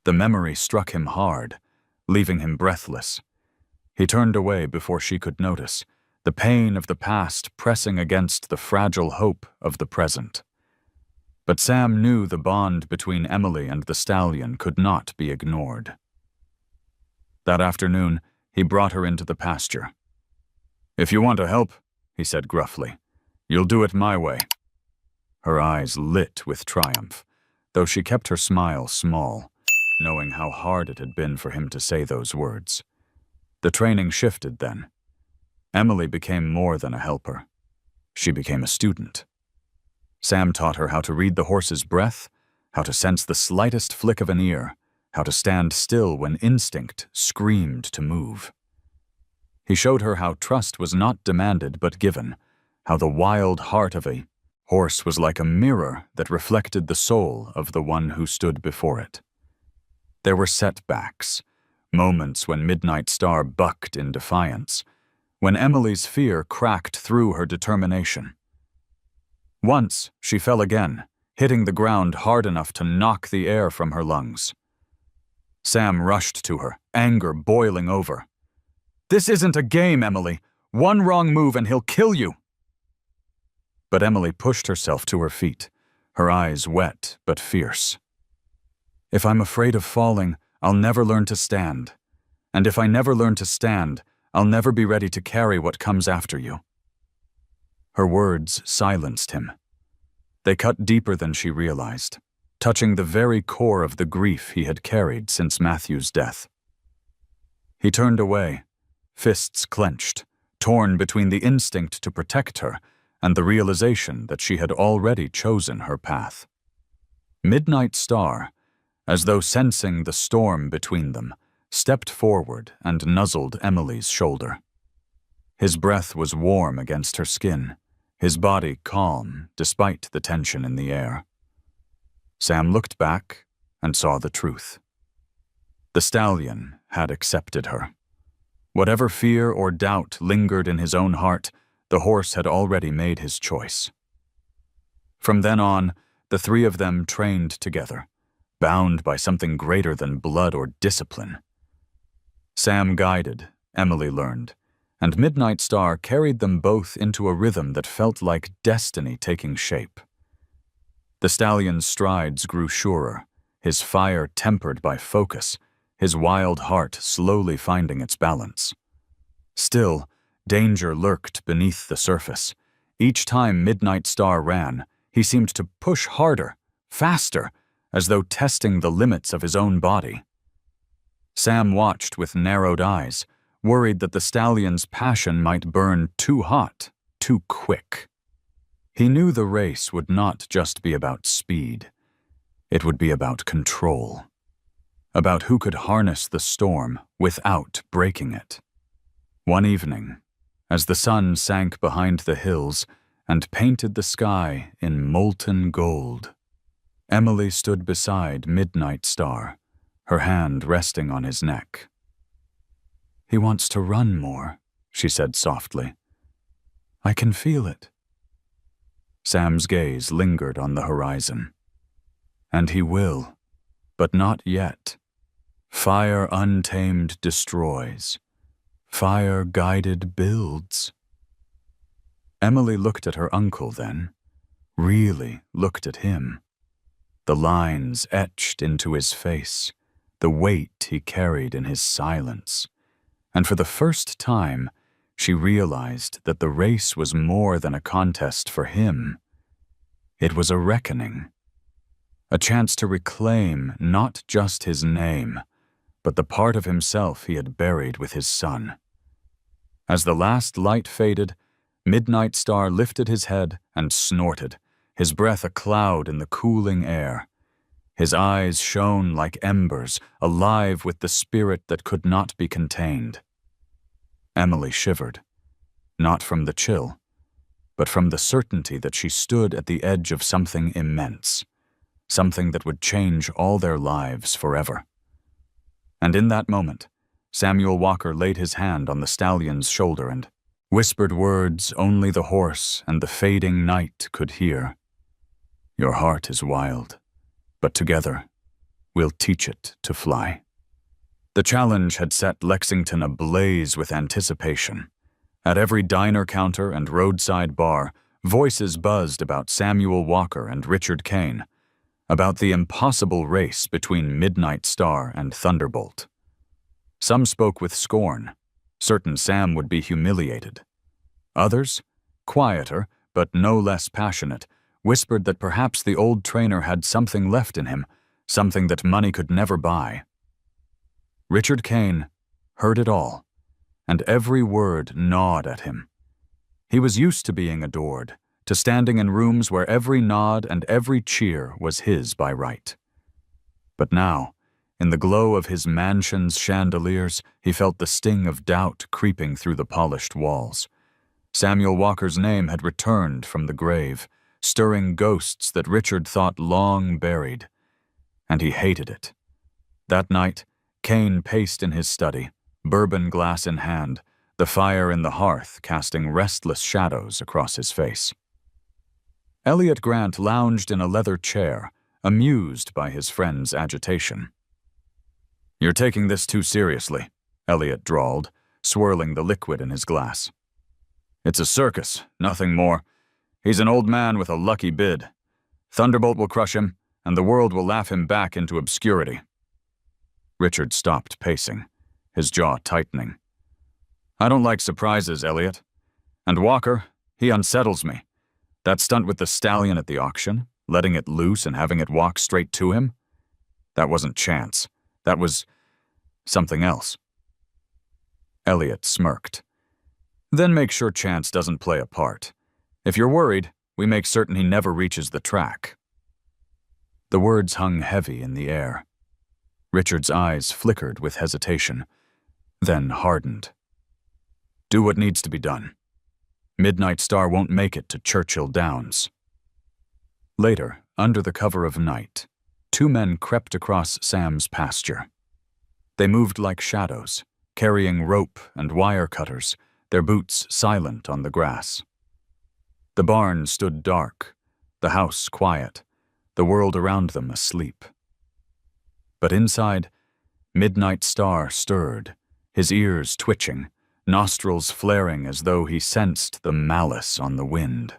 A: The memory struck him hard, leaving him breathless. He turned away before she could notice, the pain of the past pressing against the fragile hope of the present. But Sam knew the bond between Emily and the stallion could not be ignored. That afternoon, he brought her into the pasture. "If you want to help," he said gruffly, "you'll do it my way." Her eyes lit with triumph, though she kept her smile small, knowing how hard it had been for him to say those words. The training shifted then. Emily became more than a helper. She became a student. Sam taught her how to read the horse's breath, how to sense the slightest flick of an ear, how to stand still when instinct screamed to move. He showed her how trust was not demanded but given, how the wild heart of a horse was like a mirror that reflected the soul of the one who stood before it. There were setbacks, moments when Midnight Star bucked in defiance, when Emily's fear cracked through her determination. Once she fell again, hitting the ground hard enough to knock the air from her lungs. Sam rushed to her, anger boiling over. "This isn't a game, Emily. One wrong move and he'll kill you." But Emily pushed herself to her feet, her eyes wet but fierce. "If I'm afraid of falling, I'll never learn to stand. And if I never learn to stand, I'll never be ready to carry what comes after you." Her words silenced him. They cut deeper than she realized, touching the very core of the grief he had carried since Matthew's death. He turned away, fists clenched, torn between the instinct to protect her and the realization that she had already chosen her path. Midnight Star, as though sensing the storm between them, stepped forward and nuzzled Emily's shoulder. His breath was warm against her skin, his body calm despite the tension in the air. Sam looked back and saw the truth. The stallion had accepted her. Whatever fear or doubt lingered in his own heart, the horse had already made his choice. From then on, the three of them trained together, bound by something greater than blood or discipline. Sam guided, Emily learned, and Midnight Star carried them both into a rhythm that felt like destiny taking shape. The stallion's strides grew surer, his fire tempered by focus, his wild heart slowly finding its balance. Still, danger lurked beneath the surface. Each time Midnight Star ran, he seemed to push harder, faster, as though testing the limits of his own body. Sam watched with narrowed eyes, worried that the stallion's passion might burn too hot, too quick. He knew the race would not just be about speed. It would be about control. About who could harness the storm without breaking it. One evening, as the sun sank behind the hills and painted the sky in molten gold, Emily stood beside Midnight Star, her hand resting on his neck. "He wants to run more," she said softly. "I can feel it." Sam's gaze lingered on the horizon. "And he will, but not yet. Fire untamed destroys. Fire guided builds." Emily looked at her uncle then, really looked at him. The lines etched into his face, the weight he carried in his silence. And for the first time, she realized that the race was more than a contest for him. It was a reckoning. A chance to reclaim not just his name, but the part of himself he had buried with his son. As the last light faded, Midnight Star lifted his head and snorted, his breath a cloud in the cooling air. His eyes shone like embers, alive with the spirit that could not be contained. Emily shivered, not from the chill, but from the certainty that she stood at the edge of something immense, something that would change all their lives forever. And in that moment, Samuel Walker laid his hand on the stallion's shoulder and whispered words only the horse and the fading night could hear. "Your heart is wild, but together, we'll teach it to fly." The challenge had set Lexington ablaze with anticipation. At every diner counter and roadside bar, voices buzzed about Samuel Walker and Richard Kane, about the impossible race between Midnight Star and Thunderbolt. Some spoke with scorn, certain Sam would be humiliated. Others, quieter but no less passionate, whispered that perhaps the old trainer had something left in him, something that money could never buy. Richard Kane heard it all, and every word gnawed at him. He was used to being adored, to standing in rooms where every nod and every cheer was his by right. But now, in the glow of his mansion's chandeliers, he felt the sting of doubt creeping through the polished walls. Samuel Walker's name had returned from the grave, stirring ghosts that Richard thought long buried, and he hated it. That night, Kane paced in his study, bourbon glass in hand, the fire in the hearth casting restless shadows across his face. Elliot Grant lounged in a leather chair, amused by his friend's agitation. "You're taking this too seriously," Elliot drawled, swirling the liquid in his glass. "It's a circus, nothing more. He's an old man with a lucky bid. Thunderbolt will crush him, and the world will laugh him back into obscurity." Richard stopped pacing, his jaw tightening. "I don't like surprises, Elliot. And Walker, he unsettles me. That stunt with the stallion at the auction, letting it loose and having it walk straight to him, that wasn't chance. That was something else." Elliot smirked. "Then make sure chance doesn't play a part. If you're worried, we make certain he never reaches the track." The words hung heavy in the air. Richard's eyes flickered with hesitation, then hardened. "Do what needs to be done. Midnight Star won't make it to Churchill Downs." Later, under the cover of night, two men crept across Sam's pasture. They moved like shadows, carrying rope and wire cutters, their boots silent on the grass. The barn stood dark, the house quiet, the world around them asleep. But inside, Midnight Star stirred, his ears twitching, nostrils flaring as though he sensed the malice on the wind.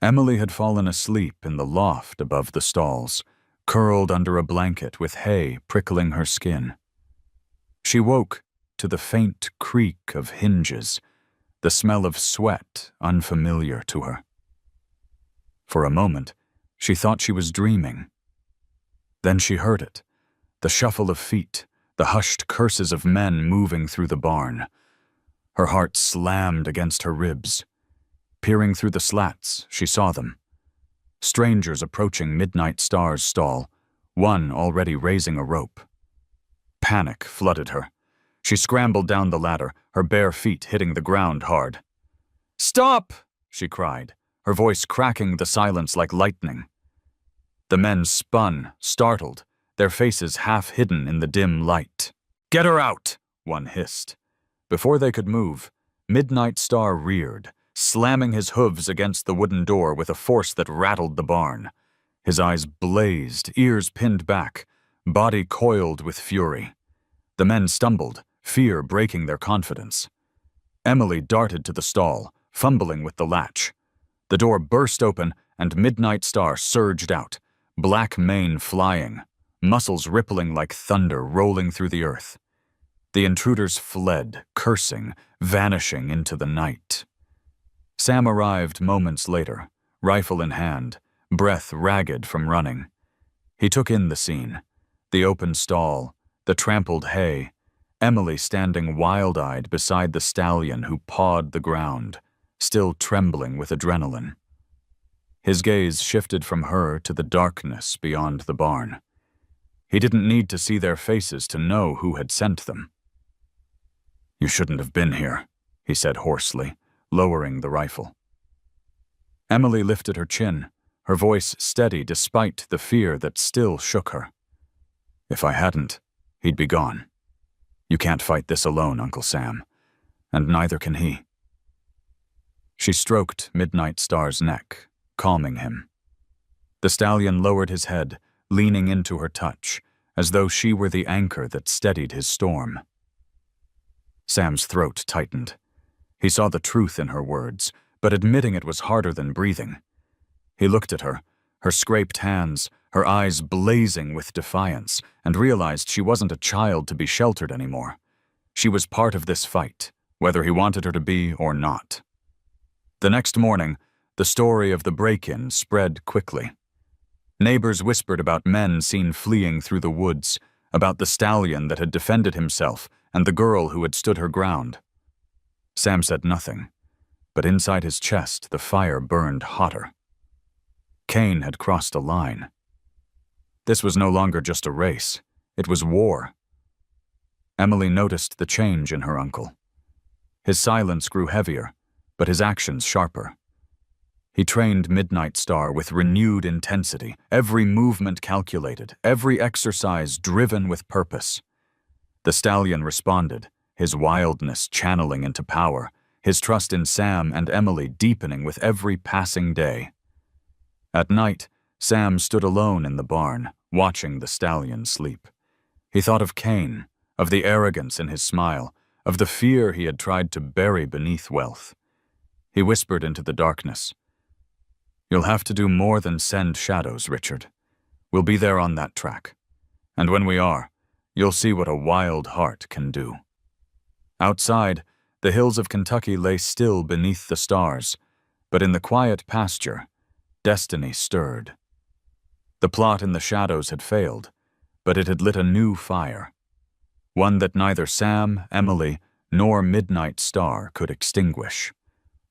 A: Emily had fallen asleep in the loft above the stalls, curled under a blanket with hay prickling her skin. She woke to the faint creak of hinges, the smell of sweat unfamiliar to her. For a moment, she thought she was dreaming. Then she heard it, the shuffle of feet, the hushed curses of men moving through the barn. Her heart slammed against her ribs. Peering through the slats, she saw them. Strangers approaching Midnight Star's stall, one already raising a rope. Panic flooded her. She scrambled down the ladder, her bare feet hitting the ground hard. "Stop!" she cried, her voice cracking the silence like lightning. The men spun, startled, their faces half hidden in the dim light. "Get her out!" one hissed. Before they could move, Midnight Star reared, slamming his hooves against the wooden door with a force that rattled the barn. His eyes blazed, ears pinned back, body coiled with fury. The men stumbled, fear breaking their confidence. Emily darted to the stall, fumbling with the latch. The door burst open, and Midnight Star surged out, black mane flying, muscles rippling like thunder rolling through the earth. The intruders fled, cursing, vanishing into the night. Sam arrived moments later, rifle in hand, breath ragged from running. He took in the scene, the open stall, the trampled hay, Emily standing wild-eyed beside the stallion who pawed the ground, still trembling with adrenaline. His gaze shifted from her to the darkness beyond the barn. He didn't need to see their faces to know who had sent them. "You shouldn't have been here," he said hoarsely, lowering the rifle. Emily lifted her chin, her voice steady despite the fear that still shook her. "If I hadn't, he'd be gone. You can't fight this alone, Uncle Sam, and neither can he." She stroked Midnight Star's neck, calming him. The stallion lowered his head, leaning into her touch, as though she were the anchor that steadied his storm. Sam's throat tightened. He saw the truth in her words, but admitting it was harder than breathing. He looked at her, her scraped hands, her eyes blazing with defiance, and realized she wasn't a child to be sheltered anymore. She was part of this fight, whether he wanted her to be or not. The next morning, the story of the break-in spread quickly. Neighbors whispered about men seen fleeing through the woods, about the stallion that had defended himself and the girl who had stood her ground. Sam said nothing, but inside his chest the fire burned hotter. Kane had crossed a line. This was no longer just a race, it was war. Emily noticed the change in her uncle. His silence grew heavier, but his actions sharper. He trained Midnight Star with renewed intensity, every movement calculated, every exercise driven with purpose. The stallion responded, his wildness channeling into power, his trust in Sam and Emily deepening with every passing day. At night, Sam stood alone in the barn, watching the stallion sleep. He thought of Kane, of the arrogance in his smile, of the fear he had tried to bury beneath wealth. He whispered into the darkness, "You'll have to do more than send shadows, Richard. We'll be there on that track. And when we are, you'll see what a wild heart can do." Outside, the hills of Kentucky lay still beneath the stars, but in the quiet pasture, destiny stirred. The plot in the shadows had failed, but it had lit a new fire, one that neither Sam, Emily, nor Midnight Star could extinguish.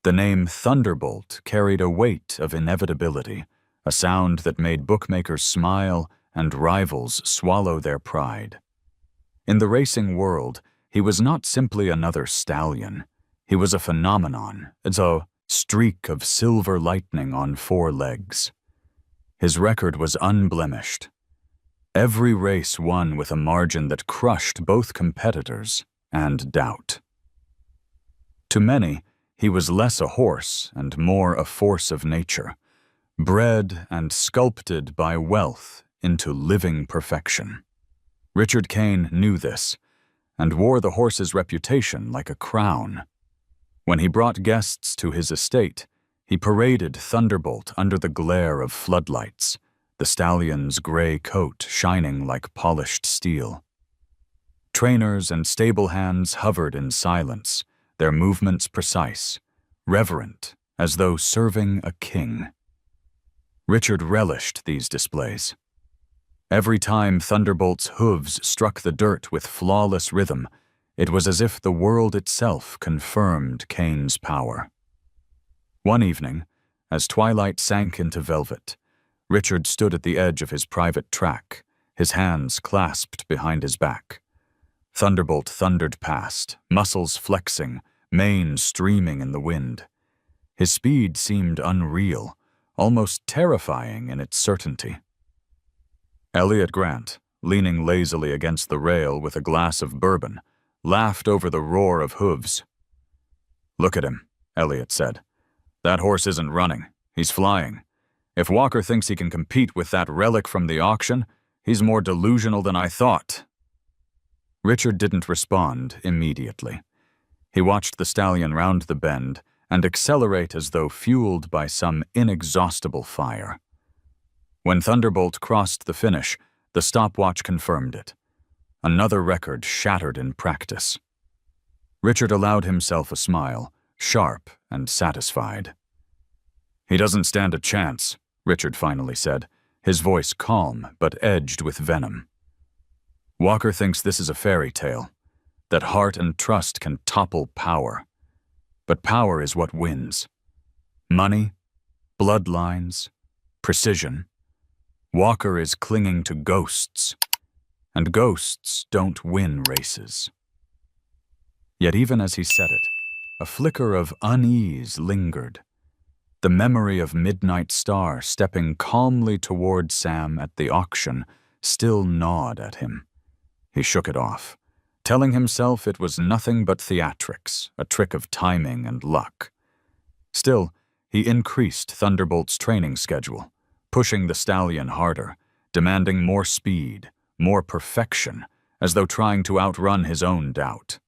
A: The name Thunderbolt carried a weight of inevitability, a sound that made bookmakers smile and rivals swallow their pride. In the racing world, he was not simply another stallion. He was a phenomenon, a streak of silver lightning on 4 legs. His record was unblemished. Every race won with a margin that crushed both competitors and doubt. To many, he was less a horse and more a force of nature, bred and sculpted by wealth into living perfection. Richard Kane knew this, and wore the horse's reputation like a crown. When he brought guests to his estate, he paraded Thunderbolt under the glare of floodlights, the stallion's gray coat shining like polished steel. Trainers and stable hands hovered in silence, their movements precise, reverent, as though serving a king. Richard relished these displays. Every time Thunderbolt's hooves struck the dirt with flawless rhythm, it was as if the world itself confirmed Kane's power. One evening, as twilight sank into velvet, Richard stood at the edge of his private track, his hands clasped behind his back. Thunderbolt thundered past, muscles flexing, mane streaming in the wind. His speed seemed unreal, almost terrifying in its certainty. Elliot Grant, leaning lazily against the rail with a glass of bourbon, laughed over the roar of hooves. "Look at him," Elliot said. "That horse isn't running, he's flying. If Walker thinks he can compete with that relic from the auction, he's more delusional than I thought." Richard didn't respond immediately. He watched the stallion round the bend and accelerate as though fueled by some inexhaustible fire. When Thunderbolt crossed the finish, the stopwatch confirmed it. Another record shattered in practice. Richard allowed himself a smile, sharp and satisfied. "He doesn't stand a chance," Richard finally said, his voice calm but edged with venom. "Walker thinks this is a fairy tale. that heart and trust can topple power. But power is what wins. Money, bloodlines, precision. Walker is clinging to ghosts, and ghosts don't win races. Yet even as he said it, a flicker of unease lingered. The memory of Midnight Star stepping calmly toward Sam at the auction still gnawed at him. He shook it off, telling himself it was nothing but theatrics, a trick of timing and luck. Still, he increased Thunderbolt's training schedule, pushing the stallion harder, demanding more speed, more perfection, as though trying to outrun his own doubt.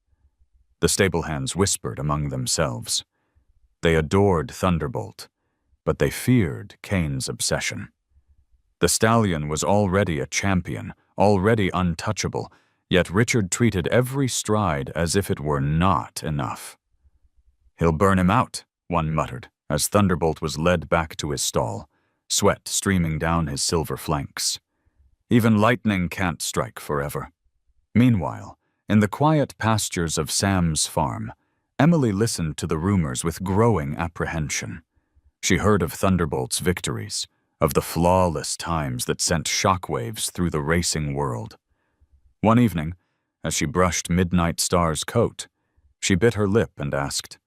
A: The stable hands whispered among themselves. They adored Thunderbolt, but they feared Kane's obsession. The stallion was already a champion, already untouchable, yet Richard treated every stride as if it were not enough. "He'll burn him out," one muttered, as Thunderbolt was led back to his stall, sweat streaming down his silver flanks. Even lightning can't strike forever. Meanwhile, in the quiet pastures of Sam's farm, Emily listened to the rumors with growing apprehension. She heard of Thunderbolt's victories, of the flawless times that sent shockwaves through the racing world. One evening, as she brushed Midnight Star's coat, she bit her lip and asked,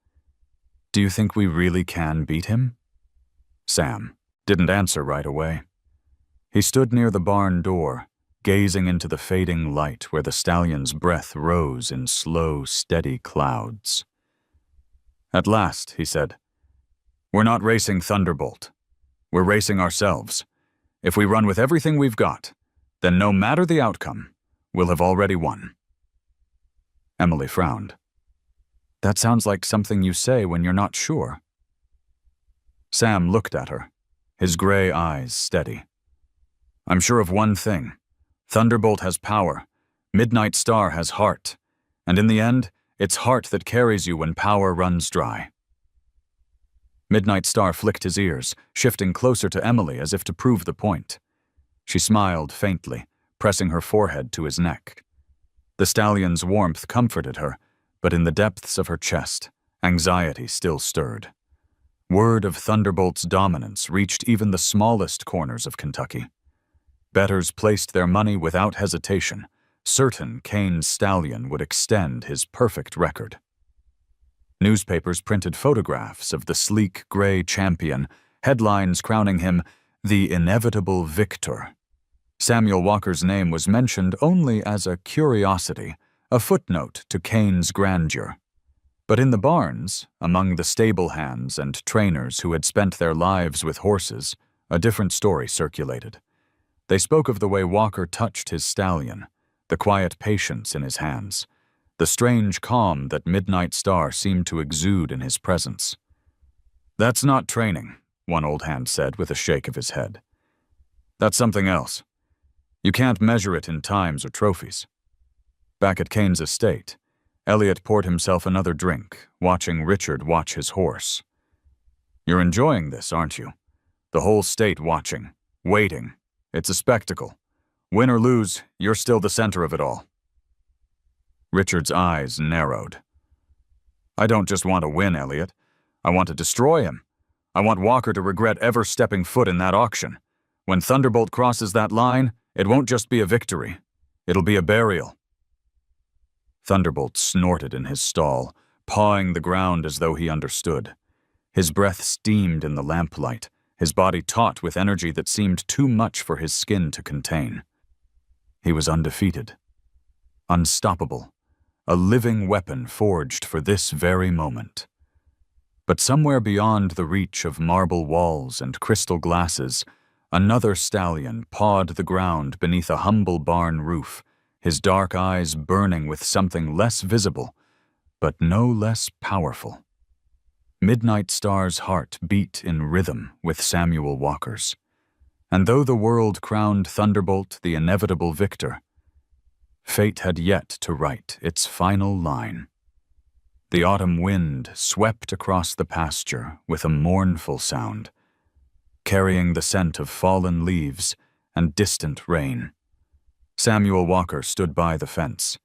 A: "Do you think we really can beat him?" Sam didn't answer right away. He stood near the barn door, gazing into the fading light where the stallion's breath rose in slow, steady clouds. At last, he said, "We're not racing Thunderbolt. We're racing ourselves. If we run with everything we've got, then no matter the outcome, we'll have already won." Emily frowned. "That sounds like something you say when you're not sure." Sam looked at her, his gray eyes steady. "I'm sure of one thing. Thunderbolt has power. Midnight Star has heart. And in the end, it's heart that carries you when power runs dry." Midnight Star flicked his ears, shifting closer to Emily as if to prove the point. She smiled faintly, pressing her forehead to his neck. The stallion's warmth comforted her, but in the depths of her chest, anxiety still stirred. Word of Thunderbolt's dominance reached even the smallest corners of Kentucky. Bettors placed their money without hesitation, certain Kane's stallion would extend his perfect record. Newspapers printed photographs of the sleek gray champion, headlines crowning him the inevitable victor. Samuel Walker's name was mentioned only as a curiosity, a footnote to Kane's grandeur. But in the barns, among the stable hands and trainers who had spent their lives with horses, a different story circulated. They spoke of the way Walker touched his stallion, the quiet patience in his hands, the strange calm that Midnight Star seemed to exude in his presence. "That's not training," one old hand said with a shake of his head. "That's something else. You can't measure it in times or trophies." Back at Kane's estate, Elliot poured himself another drink, watching Richard watch his horse. "You're enjoying this, aren't you? The whole state watching, waiting. It's a spectacle. Win or lose, you're still the center of it all." Richard's eyes narrowed. "I don't just want to win, Elliot. I want to destroy him. I want Walker to regret ever stepping foot in that auction. When Thunderbolt crosses that line, it won't just be a victory. It'll be a burial." Thunderbolt snorted in his stall, pawing the ground as though he understood. His breath steamed in the lamplight, his body taut with energy that seemed too much for his skin to contain. He was undefeated, unstoppable, a living weapon forged for this very moment. But somewhere beyond the reach of marble walls and crystal glasses, another stallion pawed the ground beneath a humble barn roof, his dark eyes burning with something less visible, but no less powerful. Midnight Star's heart beat in rhythm with Samuel Walker's. And though the world crowned Thunderbolt the inevitable victor, fate had yet to write its final line. The autumn wind swept across the pasture with a mournful sound, carrying the scent of fallen leaves and distant rain. Samuel Walker stood by the fence,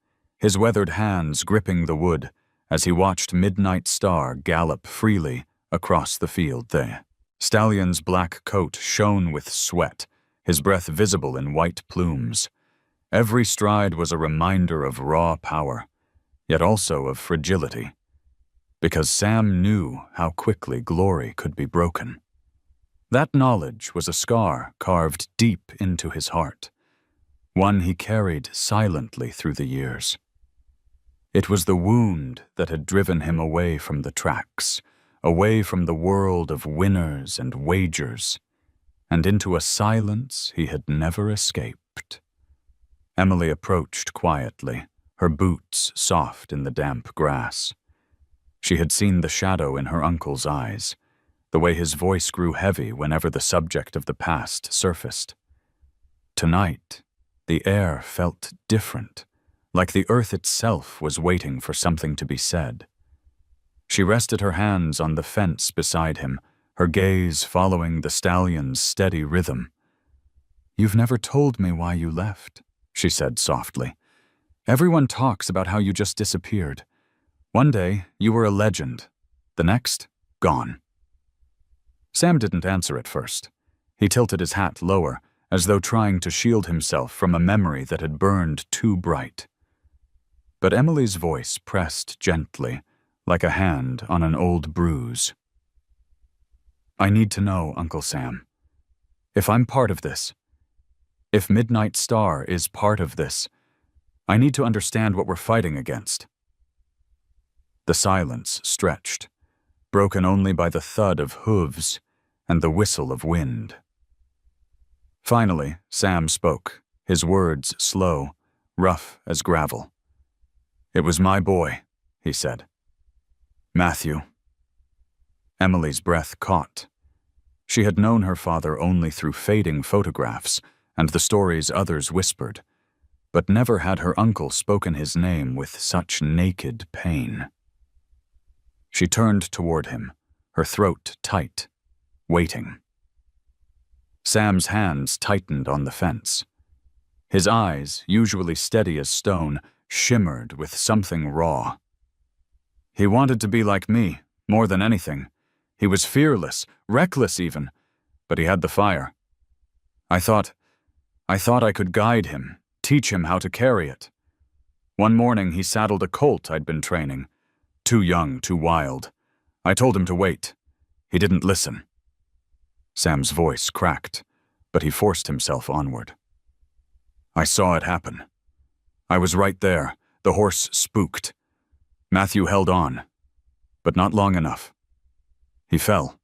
A: his weathered hands gripping the wood as he watched Midnight Star gallop freely across the field. The stallion's black coat shone with sweat, his breath visible in white plumes. Every stride was a reminder of raw power, yet also of fragility, because Sam knew how quickly glory could be broken. That knowledge was a scar carved deep into his heart, one he carried silently through the years. It was the wound that had driven him away from the tracks, away from the world of winners and wagers, and into a silence he had never escaped. Emily approached quietly, her boots soft in the damp grass. She had seen the shadow in her uncle's eyes, the way his voice grew heavy whenever the subject of the past surfaced. Tonight, the air felt different, like the earth itself was waiting for something to be said. She rested her hands on the fence beside him, her gaze following the stallion's steady rhythm. "You've never told me why you left," she said softly. "Everyone talks about how you just disappeared. One day, you were a legend. The next, gone." Sam didn't answer at first. He tilted his hat lower, as though trying to shield himself from a memory that had burned too bright. But Emily's voice pressed gently, like a hand on an old bruise. "I need to know, Uncle Sam. If I'm part of this, if Midnight Star is part of this, I need to understand what we're fighting against." The silence stretched, broken only by the thud of hooves and the whistle of wind. Finally, Sam spoke, his words slow, rough as gravel. "It was my boy," he said. "Matthew." Emily's breath caught. She had known her father only through fading photographs and the stories others whispered, but never had her uncle spoken his name with such naked pain. She turned toward him, her throat tight, waiting. Sam's hands tightened on the fence. His eyes, usually steady as stone, shimmered with something raw. "He wanted to be like me, more than anything. He was fearless, reckless even, but he had the fire. I thought I could guide him, teach him how to carry it. One morning he saddled a colt I'd been training. Too young, too wild. I told him to wait. He didn't listen." Sam's voice cracked, but he forced himself onward. "I saw it happen. I was right there, the horse spooked. Matthew held on, but not long enough. He fell.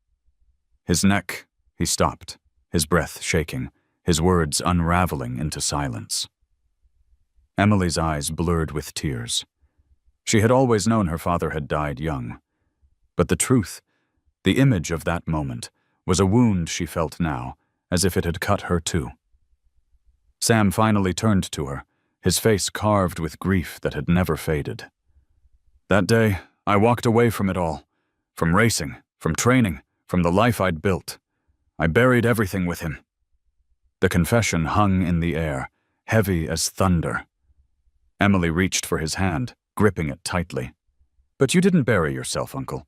A: His neck," he stopped, his breath shaking, his words unraveling into silence. Emily's eyes blurred with tears. She had always known her father had died young. But the truth, the image of that moment, was a wound she felt now, as if it had cut her too. Sam finally turned to her, his face carved with grief that had never faded. "That day, I walked away from it all, from racing, from training, from the life I'd built. I buried everything with him." The confession hung in the air, heavy as thunder. Emily reached for his hand, gripping it tightly. "But you didn't bury yourself, Uncle.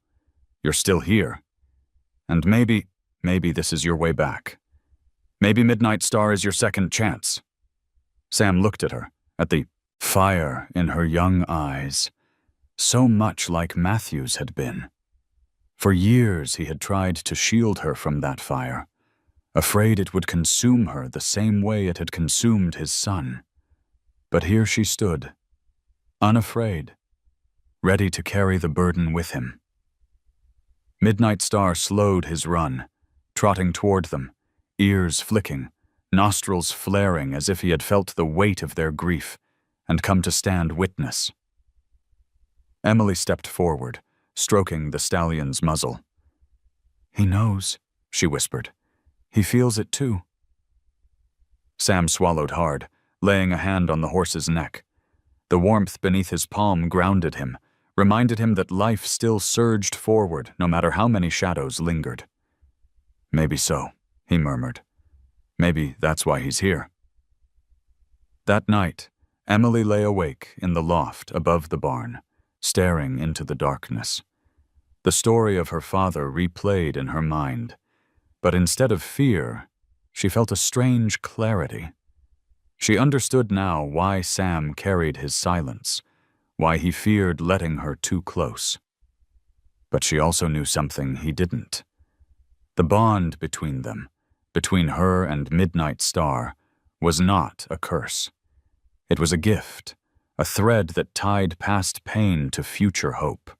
A: You're still here. And maybe this is your way back. Maybe Midnight Star is your second chance." Sam looked at her, at the fire in her young eyes, so much like Matthew's had been. For years he had tried to shield her from that fire, afraid it would consume her the same way it had consumed his son. But here she stood, unafraid, ready to carry the burden with him. Midnight Star slowed his run, trotting toward them, ears flicking, nostrils flaring as if he had felt the weight of their grief and come to stand witness. Emily stepped forward, stroking the stallion's muzzle. "He knows," she whispered. "He feels it too." Sam swallowed hard, laying a hand on the horse's neck. The warmth beneath his palm grounded him, reminded him that life still surged forward no matter how many shadows lingered. "Maybe so," he murmured. "Maybe that's why he's here." That night, Emily lay awake in the loft above the barn, staring into the darkness. The story of her father replayed in her mind, but instead of fear, she felt a strange clarity. She understood now why Sam carried his silence, why he feared letting her too close. But she also knew something he didn't. The bond between them, between her and Midnight Star, was not a curse. It was a gift, a thread that tied past pain to future hope.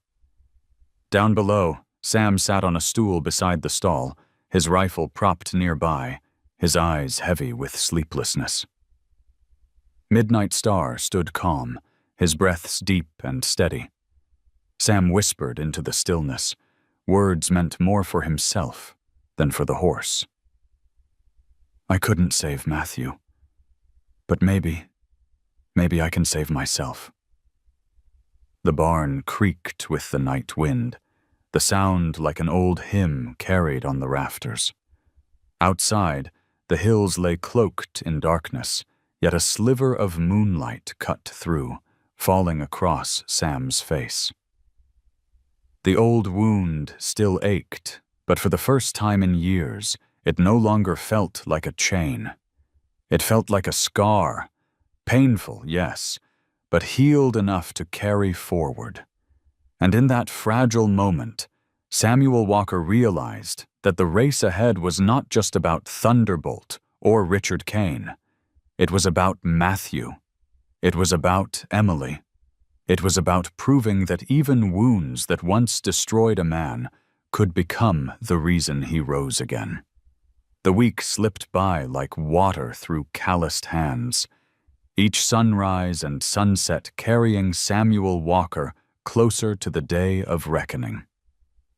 A: Down below, Sam sat on a stool beside the stall, his rifle propped nearby, his eyes heavy with sleeplessness. Midnight Star stood calm, his breaths deep and steady. Sam whispered into the stillness, words meant more for himself than for the horse. "I couldn't save Matthew, but maybe I can save myself." The barn creaked with the night wind, the sound like an old hymn carried on the rafters. Outside, the hills lay cloaked in darkness, yet a sliver of moonlight cut through, falling across Sam's face. The old wound still ached, but for the first time in years, it no longer felt like a chain. It felt like a scar, painful, yes, but healed enough to carry forward. And in that fragile moment, Samuel Walker realized that the race ahead was not just about Thunderbolt or Richard Kane. It was about Matthew. It was about Emily. It was about proving that even wounds that once destroyed a man could become the reason he rose again. The week slipped by like water through calloused hands, each sunrise and sunset carrying Samuel Walker closer to the day of reckoning.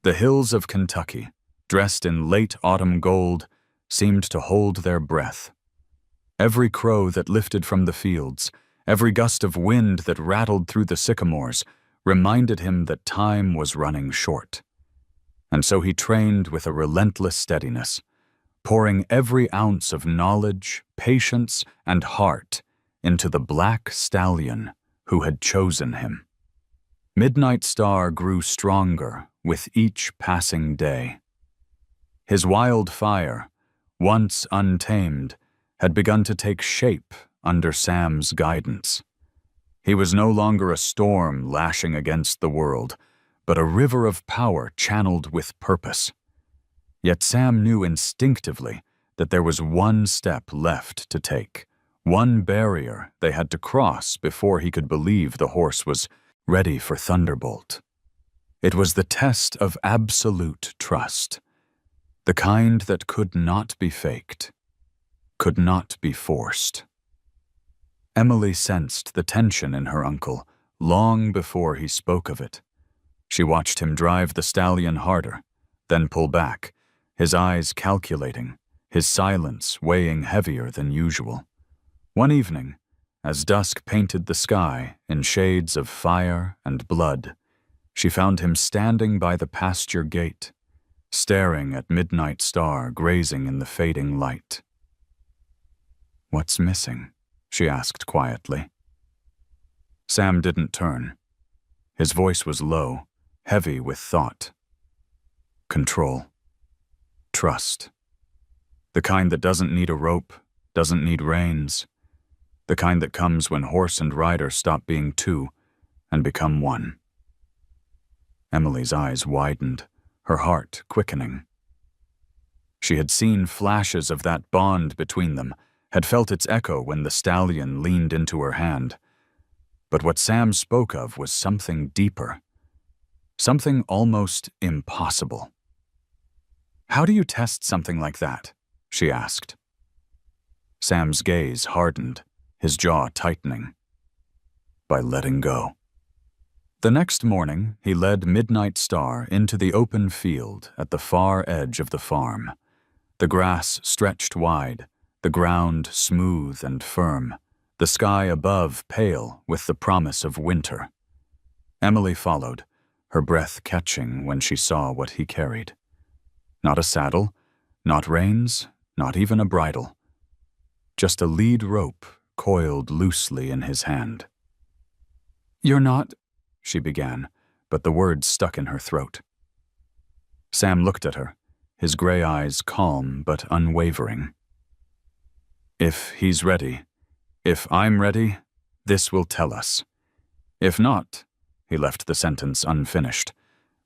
A: The hills of Kentucky, dressed in late autumn gold, seemed to hold their breath. Every crow that lifted from the fields, every gust of wind that rattled through the sycamores, reminded him that time was running short. And so he trained with a relentless steadiness, pouring every ounce of knowledge, patience, and heart into the black stallion who had chosen him. Midnight Star grew stronger with each passing day. His wild fire, once untamed, had begun to take shape under Sam's guidance. He was no longer a storm lashing against the world, but a river of power channeled with purpose. Yet Sam knew instinctively that there was one step left to take, one barrier they had to cross before he could believe the horse was ready for Thunderbolt. It was the test of absolute trust, the kind that could not be faked, could not be forced. Emily sensed the tension in her uncle long before he spoke of it. She watched him drive the stallion harder, then pull back, his eyes calculating, his silence weighing heavier than usual. One evening, as dusk painted the sky in shades of fire and blood, she found him standing by the pasture gate, staring at Midnight Star grazing in the fading light. "What's missing?" she asked quietly. Sam didn't turn. His voice was low, heavy with thought. Control. Trust. The kind that doesn't need a rope, doesn't need reins. The kind that comes when horse and rider stop being two and become one. Emily's eyes widened, her heart quickening. She had seen flashes of that bond between them, had felt its echo when the stallion leaned into her hand. But what Sam spoke of was something deeper, something almost impossible. "How do you test something like that?" she asked. Sam's gaze hardened, his jaw tightening. "By letting go." The next morning, he led Midnight Star into the open field at the far edge of the farm. The grass stretched wide, the ground smooth and firm, the sky above pale with the promise of winter. Emily followed, her breath catching when she saw what he carried. Not a saddle, not reins, not even a bridle. Just a lead rope coiled loosely in his hand. "You're not," she began, but the words stuck in her throat. Sam looked at her, his gray eyes calm but unwavering. "If he's ready, if I'm ready, this will tell us. If not," he left the sentence unfinished.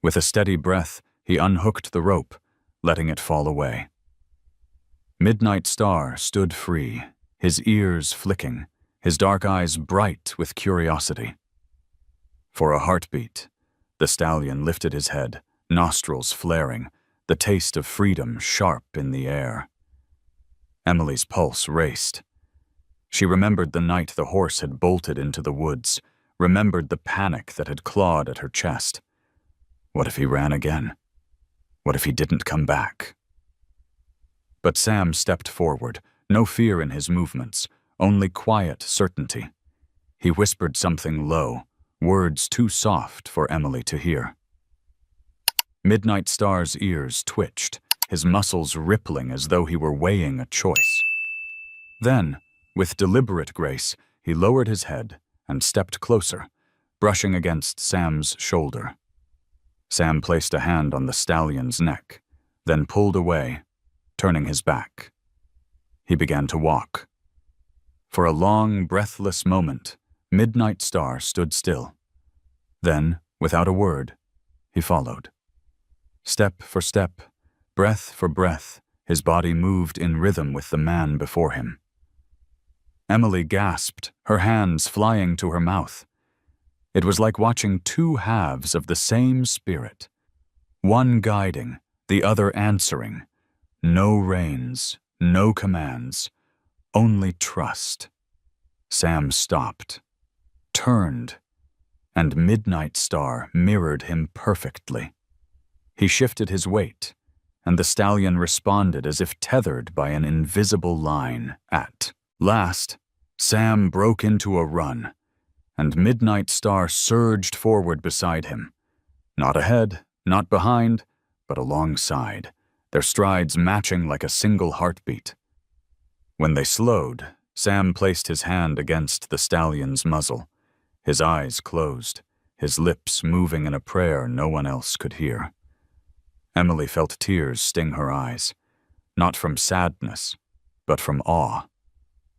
A: With a steady breath, he unhooked the rope, letting it fall away. Midnight Star stood free, his ears flicking, his dark eyes bright with curiosity. For a heartbeat, the stallion lifted his head, nostrils flaring, the taste of freedom sharp in the air. Emily's pulse raced. She remembered the night the horse had bolted into the woods, remembered the panic that had clawed at her chest. What if he ran again? What if he didn't come back? But Sam stepped forward, no fear in his movements, only quiet certainty. He whispered something low, words too soft for Emily to hear. Midnight Star's ears twitched, his muscles rippling as though he were weighing a choice. Then, with deliberate grace, he lowered his head and stepped closer, brushing against Sam's shoulder. Sam placed a hand on the stallion's neck, then pulled away, turning his back. He began to walk. For a long, breathless moment, Midnight Star stood still. Then, without a word, he followed. Step for step, breath for breath, his body moved in rhythm with the man before him. Emily gasped, her hands flying to her mouth. It was like watching two halves of the same spirit, one guiding, the other answering. No reins, no commands, only trust. Sam stopped, turned, and Midnight Star mirrored him perfectly. He shifted his weight, and the stallion responded as if tethered by an invisible line. At last, Sam broke into a run, and Midnight Star surged forward beside him. Not ahead, not behind, but alongside, their strides matching like a single heartbeat. When they slowed, Sam placed his hand against the stallion's muzzle, his eyes closed, his lips moving in a prayer no one else could hear. Emily felt tears sting her eyes, not from sadness, but from awe.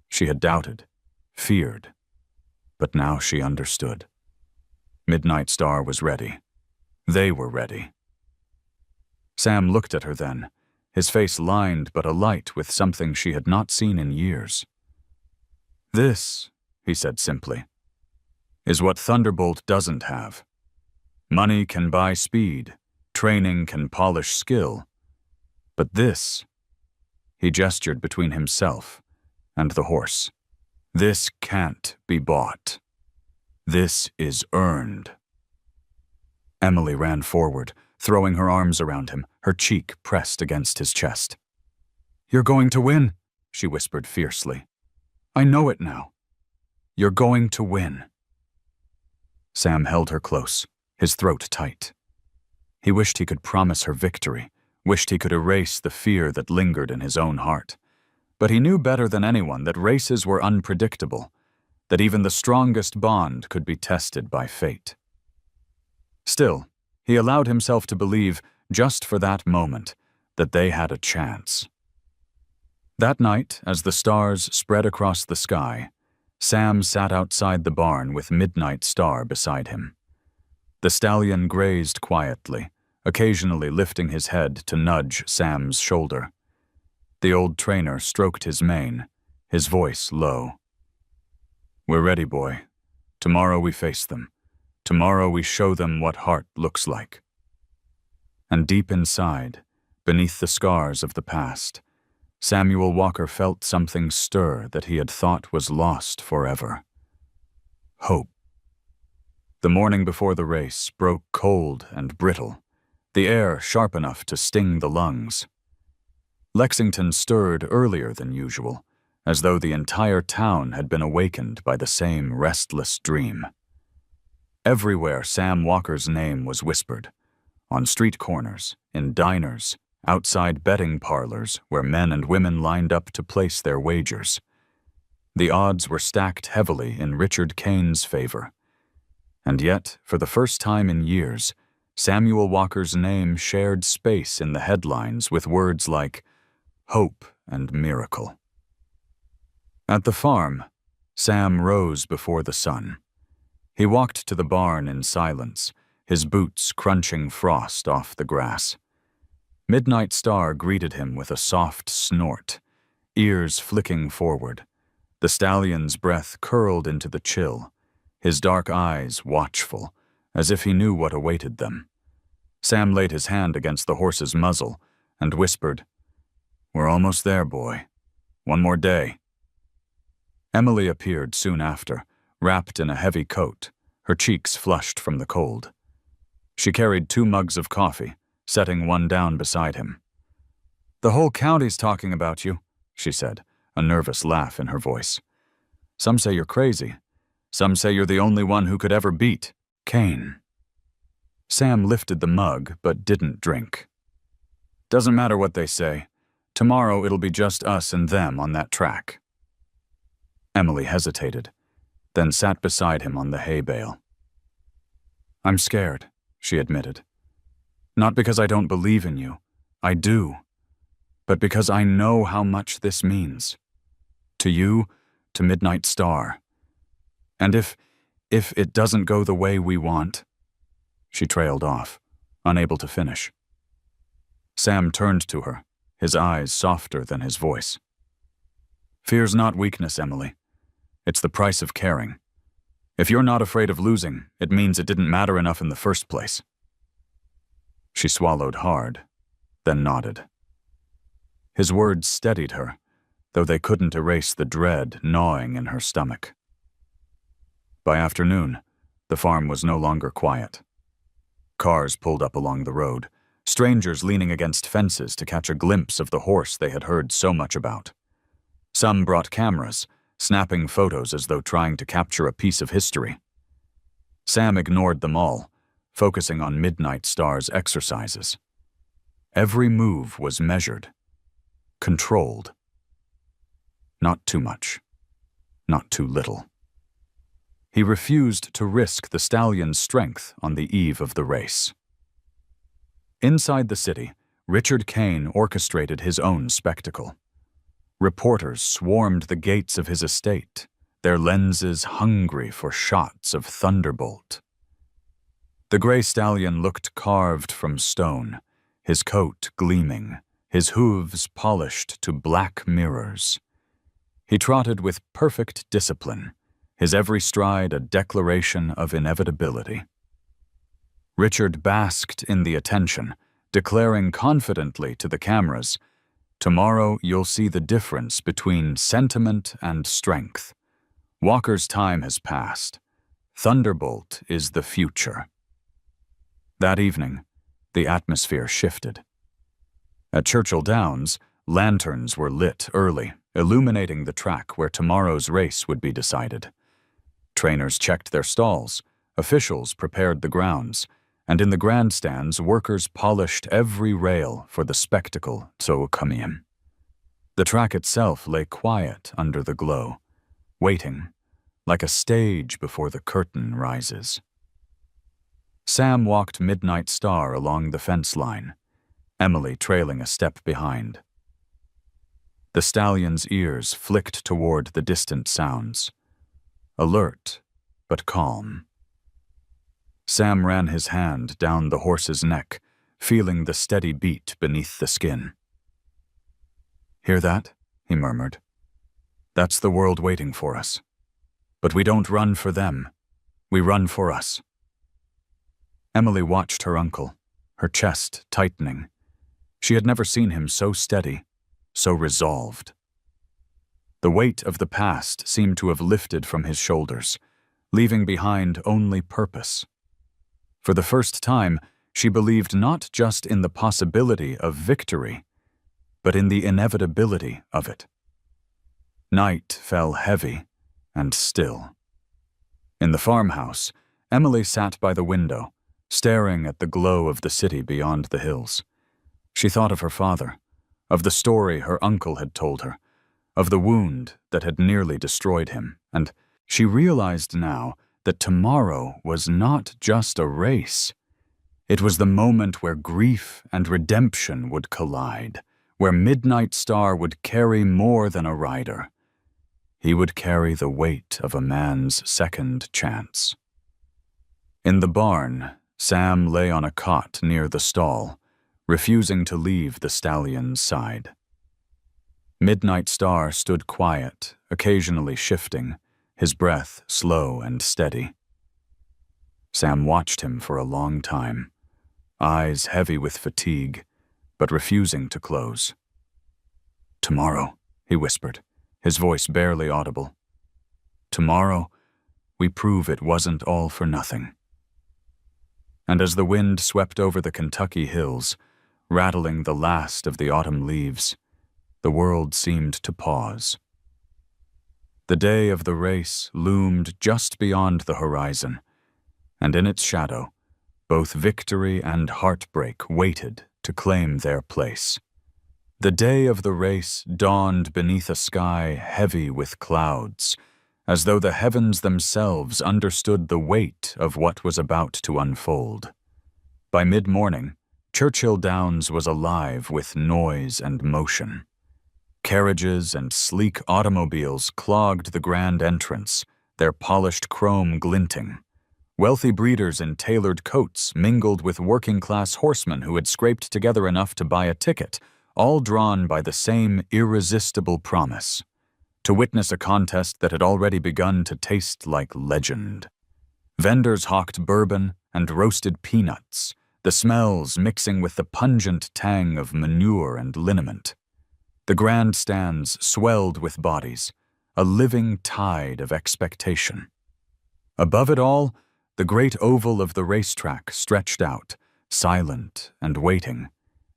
A: She had doubted, feared, but now she understood. Midnight Star was ready. They were ready. Sam looked at her then, his face lined but alight with something she had not seen in years. "This," he said simply, "is what Thunderbolt doesn't have. Money can buy speed, training can polish skill, but this," he gestured between himself and the horse, "this can't be bought. This is earned." Emily ran forward, throwing her arms around him, her cheek pressed against his chest. "You're going to win," she whispered fiercely. "I know it now. You're going to win." Sam held her close, his throat tight. He wished he could promise her victory, wished he could erase the fear that lingered in his own heart. But he knew better than anyone that races were unpredictable, that even the strongest bond could be tested by fate. Still, he allowed himself to believe, just for that moment, that they had a chance. That night, as the stars spread across the sky, Sam sat outside the barn with Midnight Star beside him. The stallion grazed quietly, occasionally lifting his head to nudge Sam's shoulder. The old trainer stroked his mane, his voice low. "We're ready, boy. Tomorrow we face them. Tomorrow we show them what heart looks like." And deep inside, beneath the scars of the past, Samuel Walker felt something stir that he had thought was lost forever. Hope. The morning before the race broke cold and brittle, the air sharp enough to sting the lungs. Lexington stirred earlier than usual, as though the entire town had been awakened by the same restless dream. Everywhere Sam Walker's name was whispered, on street corners, in diners, outside betting parlors where men and women lined up to place their wagers. The odds were stacked heavily in Richard Kane's favor. And yet, for the first time in years, Samuel Walker's name shared space in the headlines with words like hope and miracle. At the farm, Sam rose before the sun. He walked to the barn in silence, his boots crunching frost off the grass. Midnight Star greeted him with a soft snort, ears flicking forward. The stallion's breath curled into the chill, his dark eyes watchful, as if he knew what awaited them. Sam laid his hand against the horse's muzzle and whispered, "We're almost there, boy. One more day." Emily appeared soon after, wrapped in a heavy coat, her cheeks flushed from the cold. She carried 2 mugs of coffee, setting one down beside him. "The whole county's talking about you," she said, a nervous laugh in her voice. "Some say you're crazy. Some say you're the only one who could ever beat Kane." Sam lifted the mug but didn't drink. "Doesn't matter what they say. Tomorrow it'll be just us and them on that track." Emily hesitated, then sat beside him on the hay bale. "I'm scared," she admitted. "Not because I don't believe in you. I do. But because I know how much this means. To you, to Midnight Star. And if it doesn't go the way we want..." She trailed off, unable to finish. Sam turned to her, his eyes softer than his voice. "Fear's not weakness, Emily. It's the price of caring. If you're not afraid of losing, it means it didn't matter enough in the first place." She swallowed hard, then nodded. His words steadied her, though they couldn't erase the dread gnawing in her stomach. By afternoon, the farm was no longer quiet. Cars pulled up along the road, strangers leaning against fences to catch a glimpse of the horse they had heard so much about. Some brought cameras, snapping photos as though trying to capture a piece of history. Sam ignored them all, focusing on Midnight Star's exercises. Every move was measured, controlled. Not too much, not too little. He refused to risk the stallion's strength on the eve of the race. Inside the city, Richard Kane orchestrated his own spectacle. Reporters swarmed the gates of his estate, their lenses hungry for shots of thunderbolt. The gray stallion looked carved from stone, his coat gleaming, his hooves polished to black mirrors. He trotted with perfect discipline, his every stride a declaration of inevitability. Richard basked in the attention, declaring confidently to the cameras, "Tomorrow you'll see the difference between sentiment and strength. Walker's time has passed. Thunderbolt is the future." That evening, the atmosphere shifted. At Churchill Downs, lanterns were lit early, illuminating the track where tomorrow's race would be decided. Trainers checked their stalls, officials prepared the grounds, and in the grandstands workers polished every rail for the spectacle to come in. The track itself lay quiet under the glow, waiting, like a stage before the curtain rises. Sam walked Midnight Star along the fence line, Emily trailing a step behind. The stallion's ears flicked toward the distant sounds, alert but calm. Sam ran his hand down the horse's neck, feeling the steady beat beneath the skin. "Hear that?" he murmured. "That's the world waiting for us. But we don't run for them. We run for us." Emily watched her uncle, her chest tightening. She had never seen him so steady, so resolved. The weight of the past seemed to have lifted from his shoulders, leaving behind only purpose. For the first time, she believed not just in the possibility of victory, but in the inevitability of it. Night fell heavy and still. In the farmhouse, Emily sat by the window, staring at the glow of the city beyond the hills. She thought of her father, of the story her uncle had told her, of the wound that had nearly destroyed him, and she realized now that tomorrow was not just a race. It was the moment where grief and redemption would collide, where Midnight Star would carry more than a rider. He would carry the weight of a man's second chance. In the barn, Sam lay on a cot near the stall, refusing to leave the stallion's side. Midnight Star stood quiet, occasionally shifting, his breath slow and steady. Sam watched him for a long time, eyes heavy with fatigue, but refusing to close. "Tomorrow," he whispered, his voice barely audible. "Tomorrow, we prove it wasn't all for nothing." And as the wind swept over the Kentucky hills, rattling the last of the autumn leaves, the world seemed to pause. The day of the race loomed just beyond the horizon, and in its shadow, both victory and heartbreak waited to claim their place. The day of the race dawned beneath a sky heavy with clouds, as though the heavens themselves understood the weight of what was about to unfold. By mid-morning, Churchill Downs was alive with noise and motion. Carriages and sleek automobiles clogged the grand entrance, their polished chrome glinting. Wealthy breeders in tailored coats mingled with working-class horsemen who had scraped together enough to buy a ticket, all drawn by the same irresistible promise: to witness a contest that had already begun to taste like legend. Vendors hawked bourbon and roasted peanuts, the smells mixing with the pungent tang of manure and liniment. The grandstands swelled with bodies, a living tide of expectation. Above it all, the great oval of the racetrack stretched out, silent and waiting,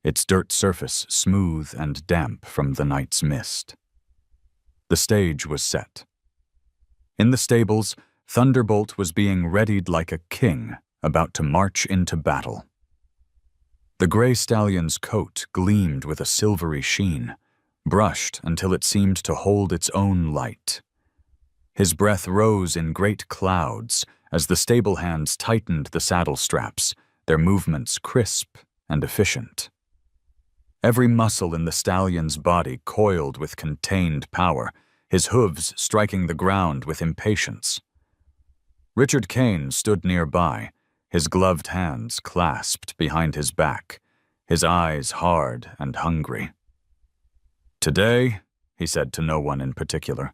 A: its dirt surface smooth and damp from the night's mist. The stage was set. In the stables, Thunderbolt was being readied like a king about to march into battle. The gray stallion's coat gleamed with a silvery sheen, brushed until it seemed to hold its own light. His breath rose in great clouds as the stable hands tightened the saddle straps, their movements crisp and efficient. Every muscle in the stallion's body coiled with contained power, his hooves striking the ground with impatience. Richard Kane stood nearby, his gloved hands clasped behind his back, his eyes hard and hungry. "Today," he said to no one in particular,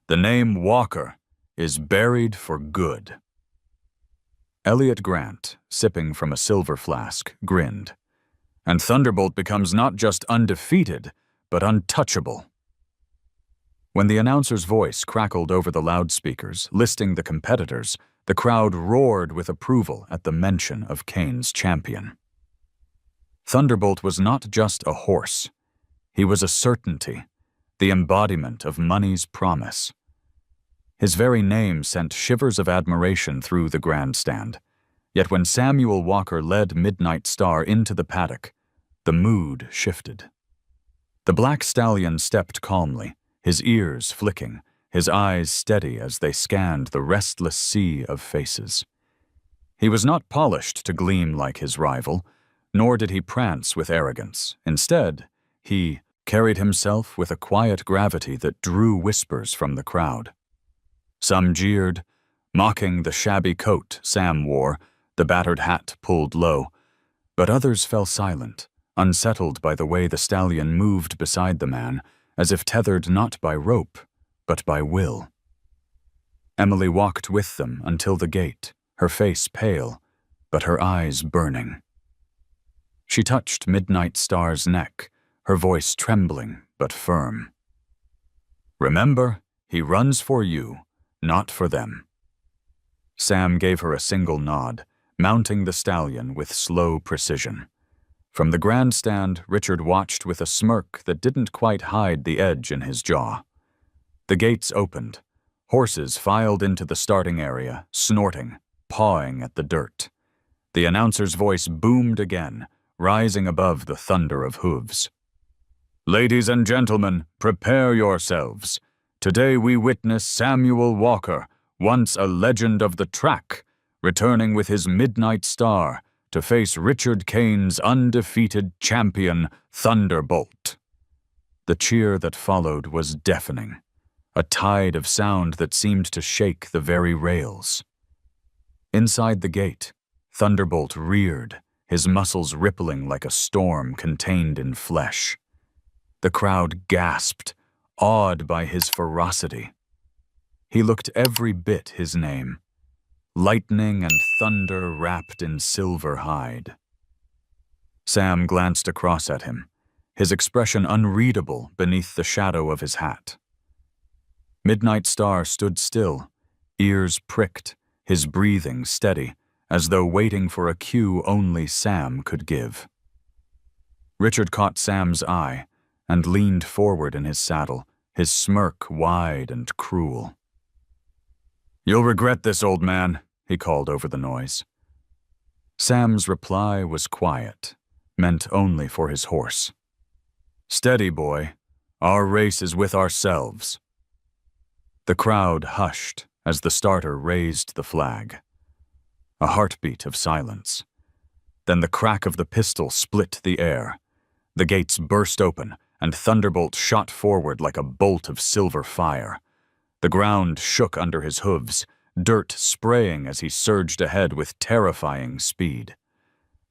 A: "the name Walker is buried for good." Elliot Grant, sipping from a silver flask, grinned. "And Thunderbolt becomes not just undefeated, but untouchable." When the announcer's voice crackled over the loudspeakers, listing the competitors, the crowd roared with approval at the mention of Kane's champion. Thunderbolt was not just a horse. He was a certainty, the embodiment of money's promise. His very name sent shivers of admiration through the grandstand. Yet when Samuel Walker led Midnight Star into the paddock, the mood shifted. The black stallion stepped calmly, his ears flicking, his eyes steady as they scanned the restless sea of faces. He was not polished to gleam like his rival, nor did he prance with arrogance. Instead, he carried himself with a quiet gravity that drew whispers from the crowd. Some jeered, mocking the shabby coat Sam wore, the battered hat pulled low, but others fell silent, unsettled by the way the stallion moved beside the man, as if tethered not by rope, but by will. Emily walked with them until the gate, her face pale, but her eyes burning. She touched Midnight Star's neck, her voice trembling but firm. "Remember, he runs for you, not for them." Sam gave her a single nod, mounting the stallion with slow precision. From the grandstand, Richard watched with a smirk that didn't quite hide the edge in his jaw. The gates opened. Horses filed into the starting area, snorting, pawing at the dirt. The announcer's voice boomed again, rising above the thunder of hooves. Ladies and gentlemen, prepare yourselves. Today we witness Samuel Walker, once a legend of the track, returning with his Midnight Star to face Richard Kane's undefeated champion, Thunderbolt. The cheer that followed was deafening, a tide of sound that seemed to shake the very rails. Inside the gate, Thunderbolt reared, his muscles rippling like a storm contained in flesh. The crowd gasped, awed by his ferocity. He looked every bit his name, lightning and thunder wrapped in silver hide. Sam glanced across at him, his expression unreadable beneath the shadow of his hat. Midnight Star stood still, ears pricked, his breathing steady, as though waiting for a cue only Sam could give. Richard caught Sam's eye and leaned forward in his saddle, his smirk wide and cruel. "You'll regret this, old man," he called over the noise. Sam's reply was quiet, meant only for his horse. "Steady, boy. Our race is with ourselves." The crowd hushed as the starter raised the flag. A heartbeat of silence. Then the crack of the pistol split the air. The gates burst open, and Thunderbolt shot forward like a bolt of silver fire. The ground shook under his hooves, dirt spraying as he surged ahead with terrifying speed.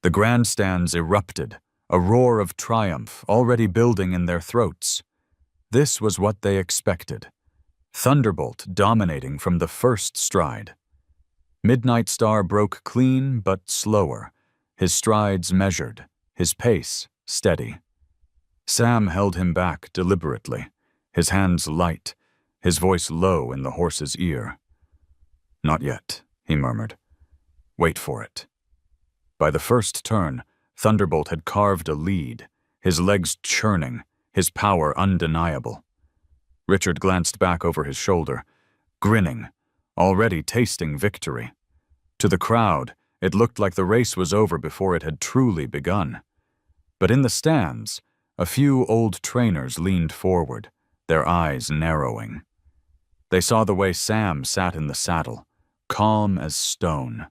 A: The grandstands erupted, a roar of triumph already building in their throats. This was what they expected. Thunderbolt dominating from the first stride. Midnight Star broke clean but slower, his strides measured, his pace steady. Sam held him back deliberately, his hands light, his voice low in the horse's ear. "Not yet," he murmured. "Wait for it." By the first turn, Thunderbolt had carved a lead, his legs churning, his power undeniable. Richard glanced back over his shoulder, grinning, already tasting victory. To the crowd, it looked like the race was over before it had truly begun. But in the stands, a few old trainers leaned forward, their eyes narrowing. They saw the way Sam sat in the saddle, calm as stone,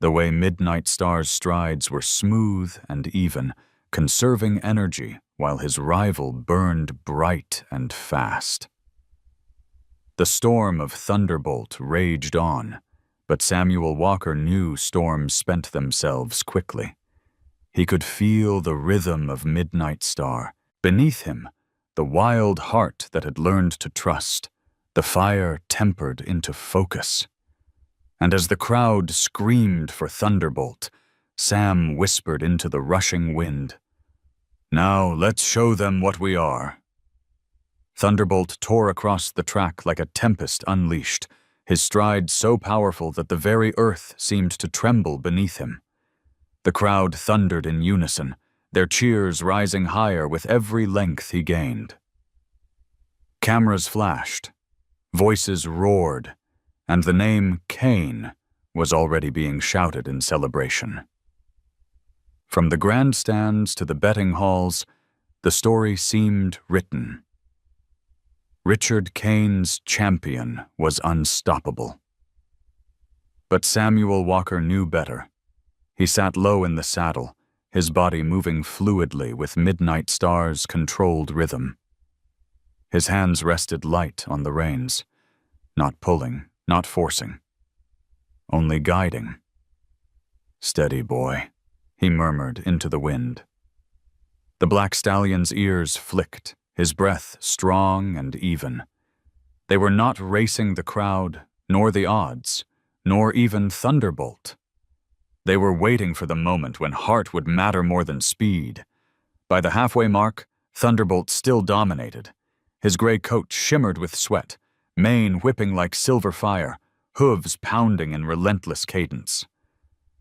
A: the way Midnight Star's strides were smooth and even, conserving energy while his rival burned bright and fast. The storm of Thunderbolt raged on, but Samuel Walker knew storms spent themselves quickly. He could feel the rhythm of Midnight Star. Beneath him, the wild heart that had learned to trust, the fire tempered into focus. And as the crowd screamed for Thunderbolt, Sam whispered into the rushing wind, "Now let's show them what we are." Thunderbolt tore across the track like a tempest unleashed, his stride so powerful that the very earth seemed to tremble beneath him. The crowd thundered in unison, their cheers rising higher with every length he gained. Cameras flashed, voices roared, and the name Kane was already being shouted in celebration. From the grandstands to the betting halls, the story seemed written. Richard Kane's champion was unstoppable. But Samuel Walker knew better. He sat low in the saddle, his body moving fluidly with Midnight Star's controlled rhythm. His hands rested light on the reins, not pulling, not forcing, only guiding. "Steady, boy," he murmured into the wind. The black stallion's ears flicked, his breath strong and even. They were not racing the crowd, nor the odds, nor even Thunderbolt. They were waiting for the moment when heart would matter more than speed. By the halfway mark, Thunderbolt still dominated. His gray coat shimmered with sweat, mane whipping like silver fire, hooves pounding in relentless cadence.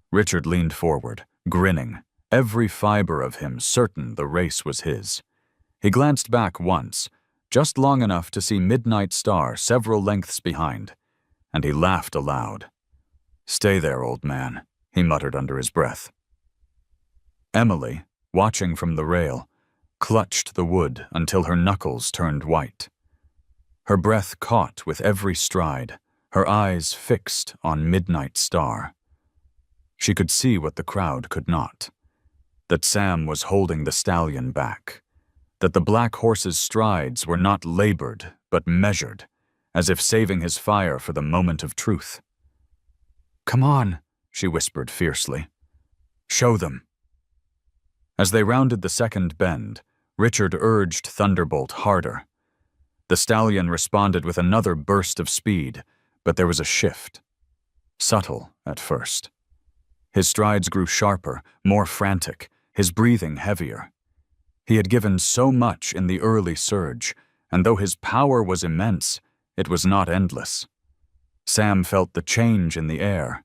A: Richard leaned forward, grinning, every fiber of him certain the race was his. He glanced back once, just long enough to see Midnight Star several lengths behind, and he laughed aloud. "Stay there, old man," he muttered under his breath. Emily, watching from the rail, clutched the wood until her knuckles turned white. Her breath caught with every stride, her eyes fixed on Midnight Star. She could see what the crowd could not. That Sam was holding the stallion back. That the black horse's strides were not labored, but measured, as if saving his fire for the moment of truth. "Come on," she whispered fiercely. "Show them." As they rounded the second bend, Richard urged Thunderbolt harder. The stallion responded with another burst of speed, but there was a shift. Subtle at first. His strides grew sharper, more frantic, his breathing heavier. He had given so much in the early surge, and though his power was immense, it was not endless. Sam felt the change in the air.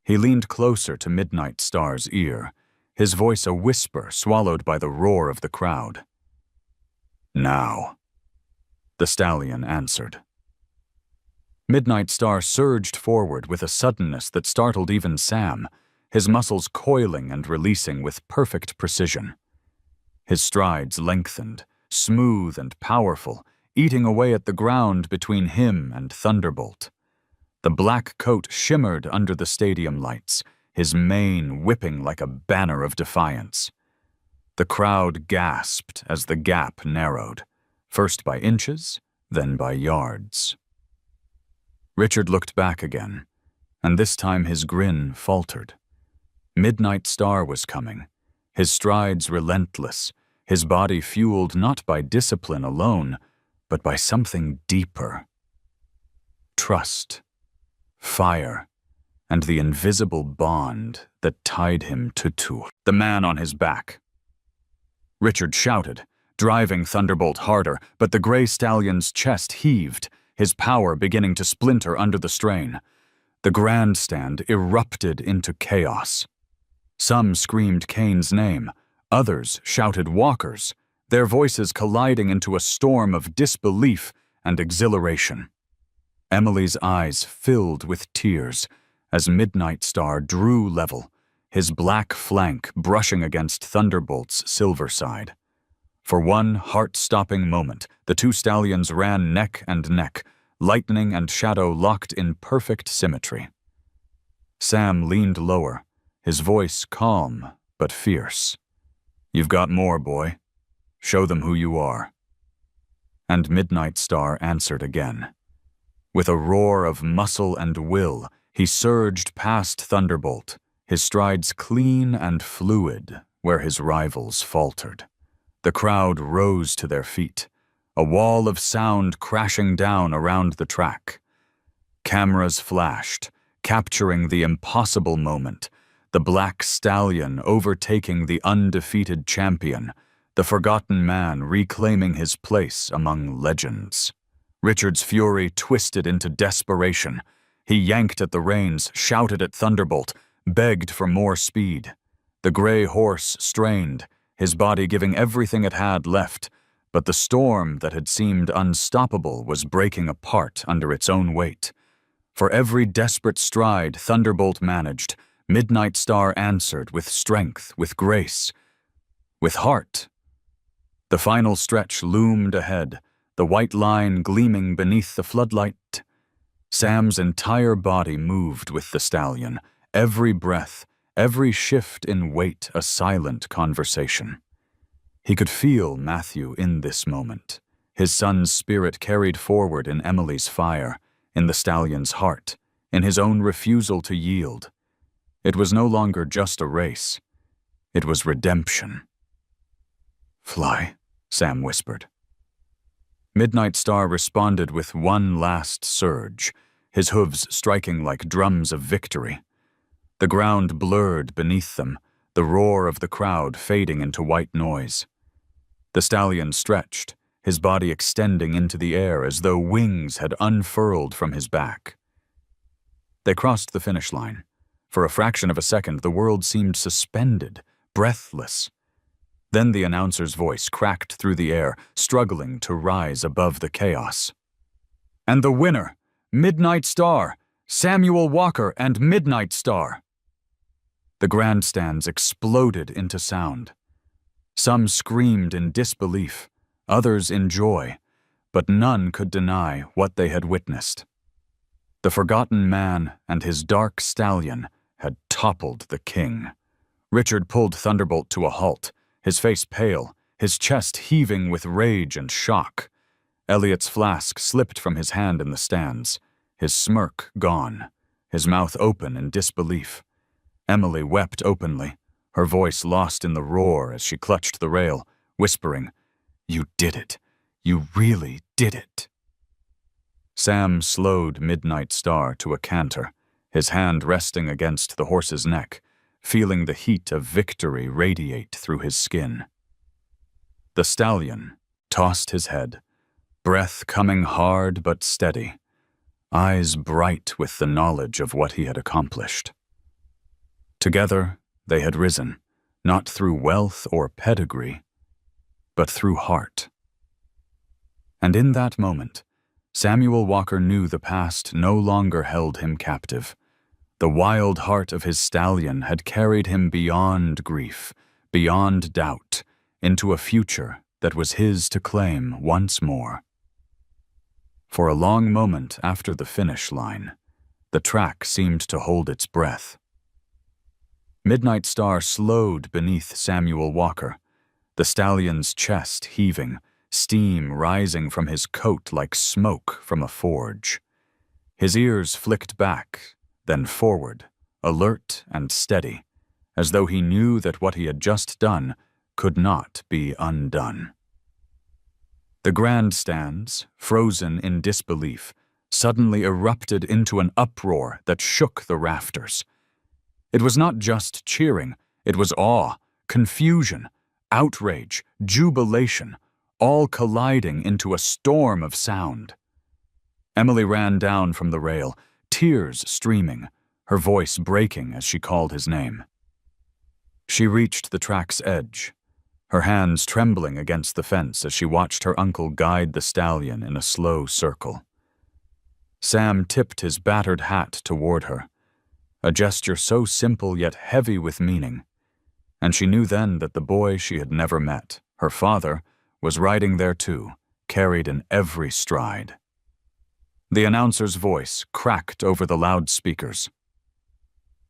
A: He leaned closer to Midnight Star's ear, his voice a whisper swallowed by the roar of the crowd. "Now," the stallion answered. Midnight Star surged forward with a suddenness that startled even Sam, his muscles coiling and releasing with perfect precision. His strides lengthened, smooth and powerful, eating away at the ground between him and Thunderbolt. The black coat shimmered under the stadium lights, his mane whipping like a banner of defiance. The crowd gasped as the gap narrowed, first by inches, then by yards. Richard looked back again, and this time his grin faltered. Midnight Star was coming, his strides relentless, his body fueled not by discipline alone, but by something deeper. Trust, fire, and the invisible bond that tied him to Tur, the man on his back. Richard shouted, driving Thunderbolt harder, but the gray stallion's chest heaved, his power beginning to splinter under the strain. The grandstand erupted into chaos. Some screamed Kane's name, others shouted Walker's, their voices colliding into a storm of disbelief and exhilaration. Emily's eyes filled with tears as Midnight Star drew level, his black flank brushing against Thunderbolt's silver side. For one heart-stopping moment, the two stallions ran neck and neck, lightning and shadow locked in perfect symmetry. Sam leaned lower, his voice calm but fierce. "You've got more, boy. Show them who you are." And Midnight Star answered again. With a roar of muscle and will, he surged past Thunderbolt, his strides clean and fluid where his rivals faltered. The crowd rose to their feet, a wall of sound crashing down around the track. Cameras flashed, capturing the impossible moment, the black stallion overtaking the undefeated champion, the forgotten man reclaiming his place among legends. Richard's fury twisted into desperation. He yanked at the reins, shouted at Thunderbolt, begged for more speed. The gray horse strained, his body giving everything it had left, but the storm that had seemed unstoppable was breaking apart under its own weight. For every desperate stride Thunderbolt managed, Midnight Star answered with strength, with grace, with heart. The final stretch loomed ahead, the white line gleaming beneath the floodlight. Sam's entire body moved with the stallion, every breath, every shift in weight a silent conversation. He could feel Matthew in this moment, his son's spirit carried forward in Emily's fire, in the stallion's heart, in his own refusal to yield. It was no longer just a race. It was redemption. "Fly," Sam whispered. Midnight Star responded with one last surge, his hooves striking like drums of victory. The ground blurred beneath them, the roar of the crowd fading into white noise. The stallion stretched, his body extending into the air as though wings had unfurled from his back. They crossed the finish line. For a fraction of a second, the world seemed suspended, breathless. Then the announcer's voice cracked through the air, struggling to rise above the chaos. "And the winner, Midnight Star, Samuel Walker and Midnight Star." The grandstands exploded into sound. Some screamed in disbelief, others in joy, but none could deny what they had witnessed. The forgotten man and his dark stallion had toppled the king. Richard pulled Thunderbolt to a halt, his face pale, his chest heaving with rage and shock. Elliot's flask slipped from his hand in the stands, his smirk gone, his mouth open in disbelief. Emily wept openly, her voice lost in the roar as she clutched the rail, whispering, "You did it. You really did it." Sam slowed Midnight Star to a canter, his hand resting against the horse's neck, feeling the heat of victory radiate through his skin. The stallion tossed his head, breath coming hard but steady, eyes bright with the knowledge of what he had accomplished. Together, they had risen, not through wealth or pedigree, but through heart. And in that moment, Samuel Walker knew the past no longer held him captive. The wild heart of his stallion had carried him beyond grief, beyond doubt, into a future that was his to claim once more. For a long moment after the finish line, the track seemed to hold its breath. Midnight Star slowed beneath Samuel Walker, the stallion's chest heaving, steam rising from his coat like smoke from a forge. His ears flicked back, then forward, alert and steady, as though he knew that what he had just done could not be undone. The grandstands, frozen in disbelief, suddenly erupted into an uproar that shook the rafters. It was not just cheering, it was awe, confusion, outrage, jubilation, all colliding into a storm of sound. Emily ran down from the rail, tears streaming, her voice breaking as she called his name. She reached the track's edge, her hands trembling against the fence as she watched her uncle guide the stallion in a slow circle. Sam tipped his battered hat toward her, a gesture so simple yet heavy with meaning, and she knew then that the boy she had never met, her father, was riding there too, carried in every stride. The announcer's voice cracked over the loudspeakers.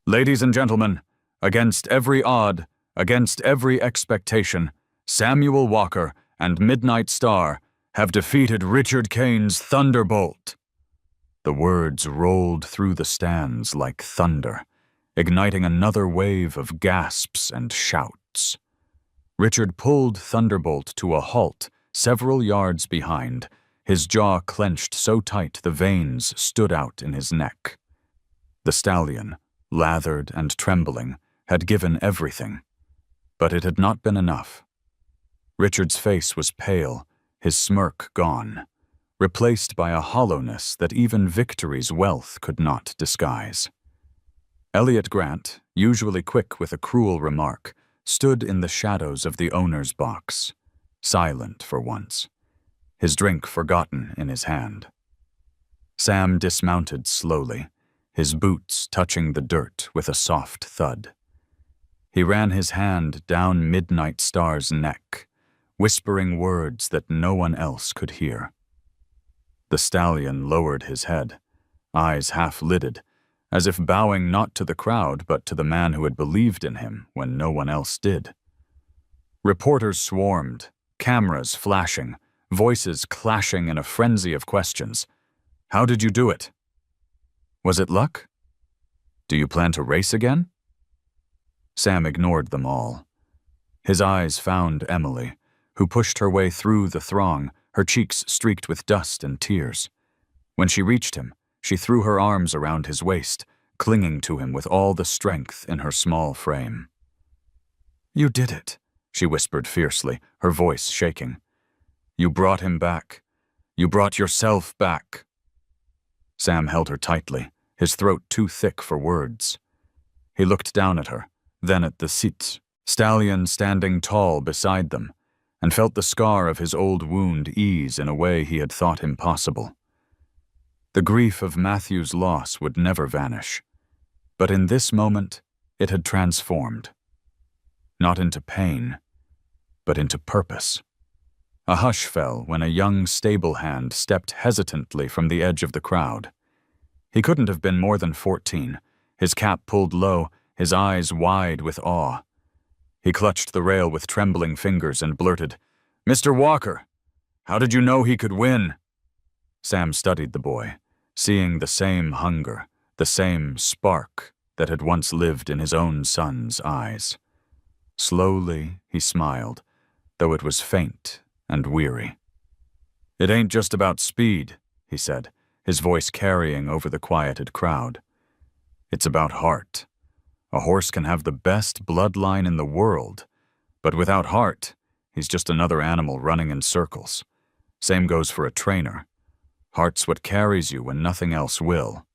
A: "Ladies and gentlemen, against every odd, against every expectation, Samuel Walker and Midnight Star have defeated Richard Kane's Thunderbolt." The words rolled through the stands like thunder, igniting another wave of gasps and shouts. Richard pulled Thunderbolt to a halt several yards behind, his jaw clenched so tight the veins stood out in his neck. The stallion, lathered and trembling, had given everything, but it had not been enough. Richard's face was pale, his smirk gone, replaced by a hollowness that even victory's wealth could not disguise. Elliot Grant, usually quick with a cruel remark, stood in the shadows of the owner's box, silent for once, his drink forgotten in his hand. Sam dismounted slowly, his boots touching the dirt with a soft thud. He ran his hand down Midnight Star's neck, whispering words that no one else could hear. The stallion lowered his head, eyes half-lidded, as if bowing not to the crowd but to the man who had believed in him when no one else did. Reporters swarmed, cameras flashing, voices clashing in a frenzy of questions. "How did you do it? Was it luck? Do you plan to race again?" Sam ignored them all. His eyes found Emily, who pushed her way through the throng, her cheeks streaked with dust and tears. When she reached him, she threw her arms around his waist, clinging to him with all the strength in her small frame. "You did it," she whispered fiercely, her voice shaking. "You brought him back. You brought yourself back." Sam held her tightly, his throat too thick for words. He looked down at her, then at the stallion standing tall beside them, and felt the scar of his old wound ease in a way he had thought impossible. The grief of Matthew's loss would never vanish, but in this moment it had transformed. Not into pain, but into purpose. A hush fell when a young stable hand stepped hesitantly from the edge of the crowd. He couldn't have been more than 14, his cap pulled low, his eyes wide with awe. He clutched the rail with trembling fingers and blurted, "Mr. Walker, how did you know he could win?" Sam studied the boy, seeing the same hunger, the same spark that had once lived in his own son's eyes. Slowly, he smiled, though it was faint and weary. "It ain't just about speed," he said, his voice carrying over the quieted crowd. "It's about heart. A horse can have the best bloodline in the world, but without heart, he's just another animal running in circles. Same goes for a trainer. Heart's what carries you when nothing else will."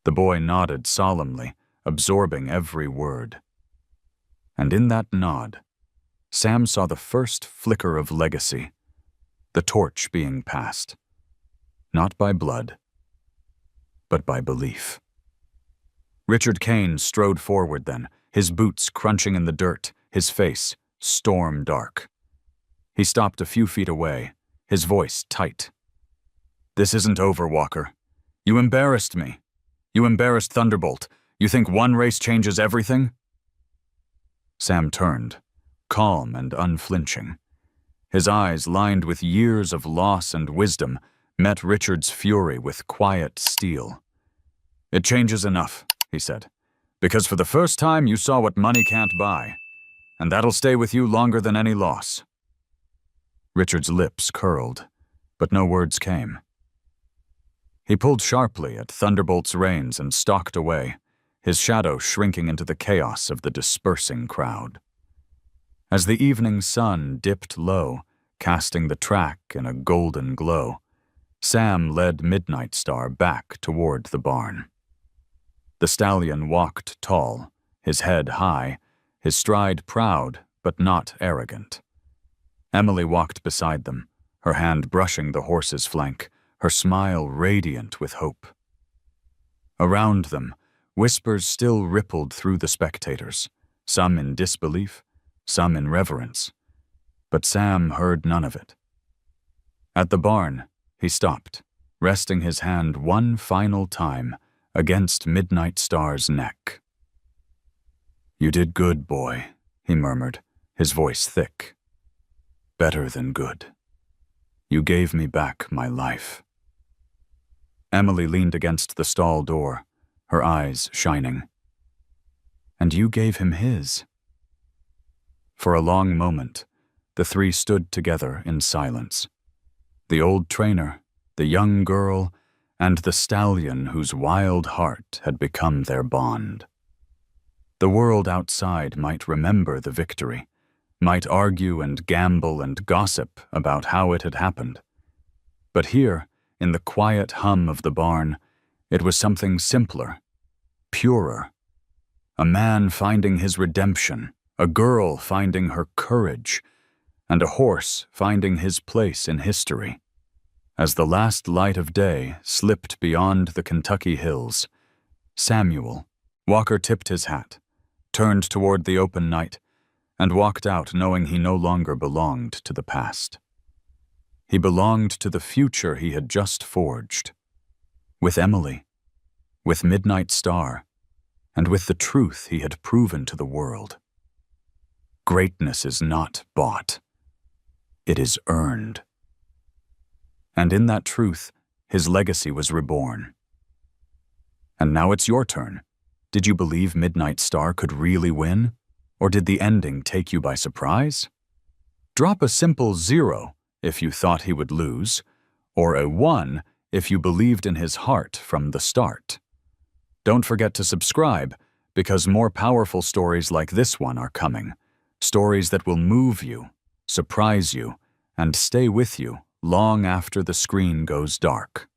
A: The boy nodded solemnly, absorbing every word. And in that nod, Sam saw the first flicker of legacy, the torch being passed, not by blood, but by belief. Richard Kane strode forward then, his boots crunching in the dirt, his face storm dark. He stopped a few feet away, his voice tight. "This isn't over, Walker. You embarrassed me. You embarrassed Thunderbolt. You think one race changes everything?" Sam turned, calm and unflinching. His eyes, lined with years of loss and wisdom, met Richard's fury with quiet steel. "It changes enough," he said, "because for the first time you saw what money can't buy, and that'll stay with you longer than any loss." Richard's lips curled, but no words came. He pulled sharply at Thunderbolt's reins and stalked away, his shadow shrinking into the chaos of the dispersing crowd. As the evening sun dipped low, casting the track in a golden glow, Sam led Midnight Star back toward the barn. The stallion walked tall, his head high, his stride proud but not arrogant. Emily walked beside them, her hand brushing the horse's flank, her smile radiant with hope. Around them, whispers still rippled through the spectators, some in disbelief, some in reverence, but Sam heard none of it. At the barn, he stopped, resting his hand one final time against Midnight Star's neck. "You did good, boy," he murmured, his voice thick. "Better than good. You gave me back my life." Emily leaned against the stall door, her eyes shining. "And you gave him his." For a long moment, the three stood together in silence. The old trainer, the young girl, and the stallion whose wild heart had become their bond. The world outside might remember the victory, might argue and gamble and gossip about how it had happened. But here, in the quiet hum of the barn, it was something simpler, purer. A man finding his redemption, a girl finding her courage, and a horse finding his place in history. As the last light of day slipped beyond the Kentucky hills, Samuel, Walker tipped his hat, turned toward the open night, and walked out knowing he no longer belonged to the past. He belonged to the future he had just forged, with Emily, with Midnight Star, and with the truth he had proven to the world. Greatness is not bought. It is earned. And in that truth, his legacy was reborn. And now it's your turn. Did you believe Midnight Star could really win? Or did the ending take you by surprise? Drop a simple 0 if you thought he would lose, or a 1 if you believed in his heart from the start. Don't forget to subscribe, because more powerful stories like this one are coming. Stories that will move you, surprise you, and stay with you long after the screen goes dark.